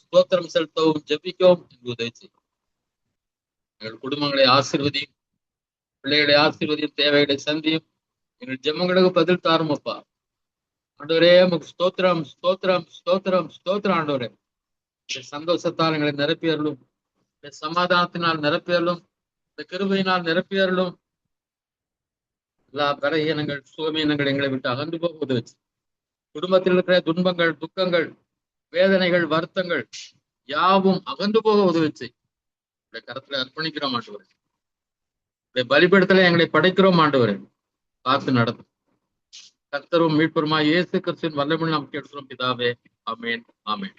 ஸ்தோத்திரம் செலுத்தவும் ஜெபிக்கவும் என்று உதவி செய்யும். எங்கள் குடும்பங்களை ஆசீர்வதியும், பிள்ளைகளை ஆசீர்வதியும், தேவைகளை சந்தியும். எங்கள் ஜெபங்களுக்கு பதில் தாரும் அப்பா. ஆண்டவரே உமக்கு ஸ்தோத்திரம், ஸ்தோத்திரம், ஸ்தோத்திரம், ஸ்தோத்திரம். ஆண்டவரே சந்தோஷத்தால் எங்களை நிரப்பியறலும், சமாதானத்தினால் நிரப்பியறலும், இந்த கிருபையினால் நிரப்பியறலும். எல்லா பலகீனங்கள், சுகமீனங்கள் எங்களை விட்டு அகன்று போக உதவி. குடும்பத்தில் இருக்கிற துன்பங்கள், துக்கங்கள், வேதனைகள், வருத்தங்கள் யாவும் அகன்று போக உதவி செய். கரத்துல அர்ப்பணிக்கிறோம் ஆண்டவரே. பலிபீடத்துல எங்களை படைக்கிறோம் ஆண்டவரே. பார்த்து நடத்தும். கர்த்தரும் மீட்பருமாய் இயேசு கிறிஸ்துவின் வல்லமையில் நாம் கேட்கிறோம் பிதாவே. ஆமென், ஆமென்.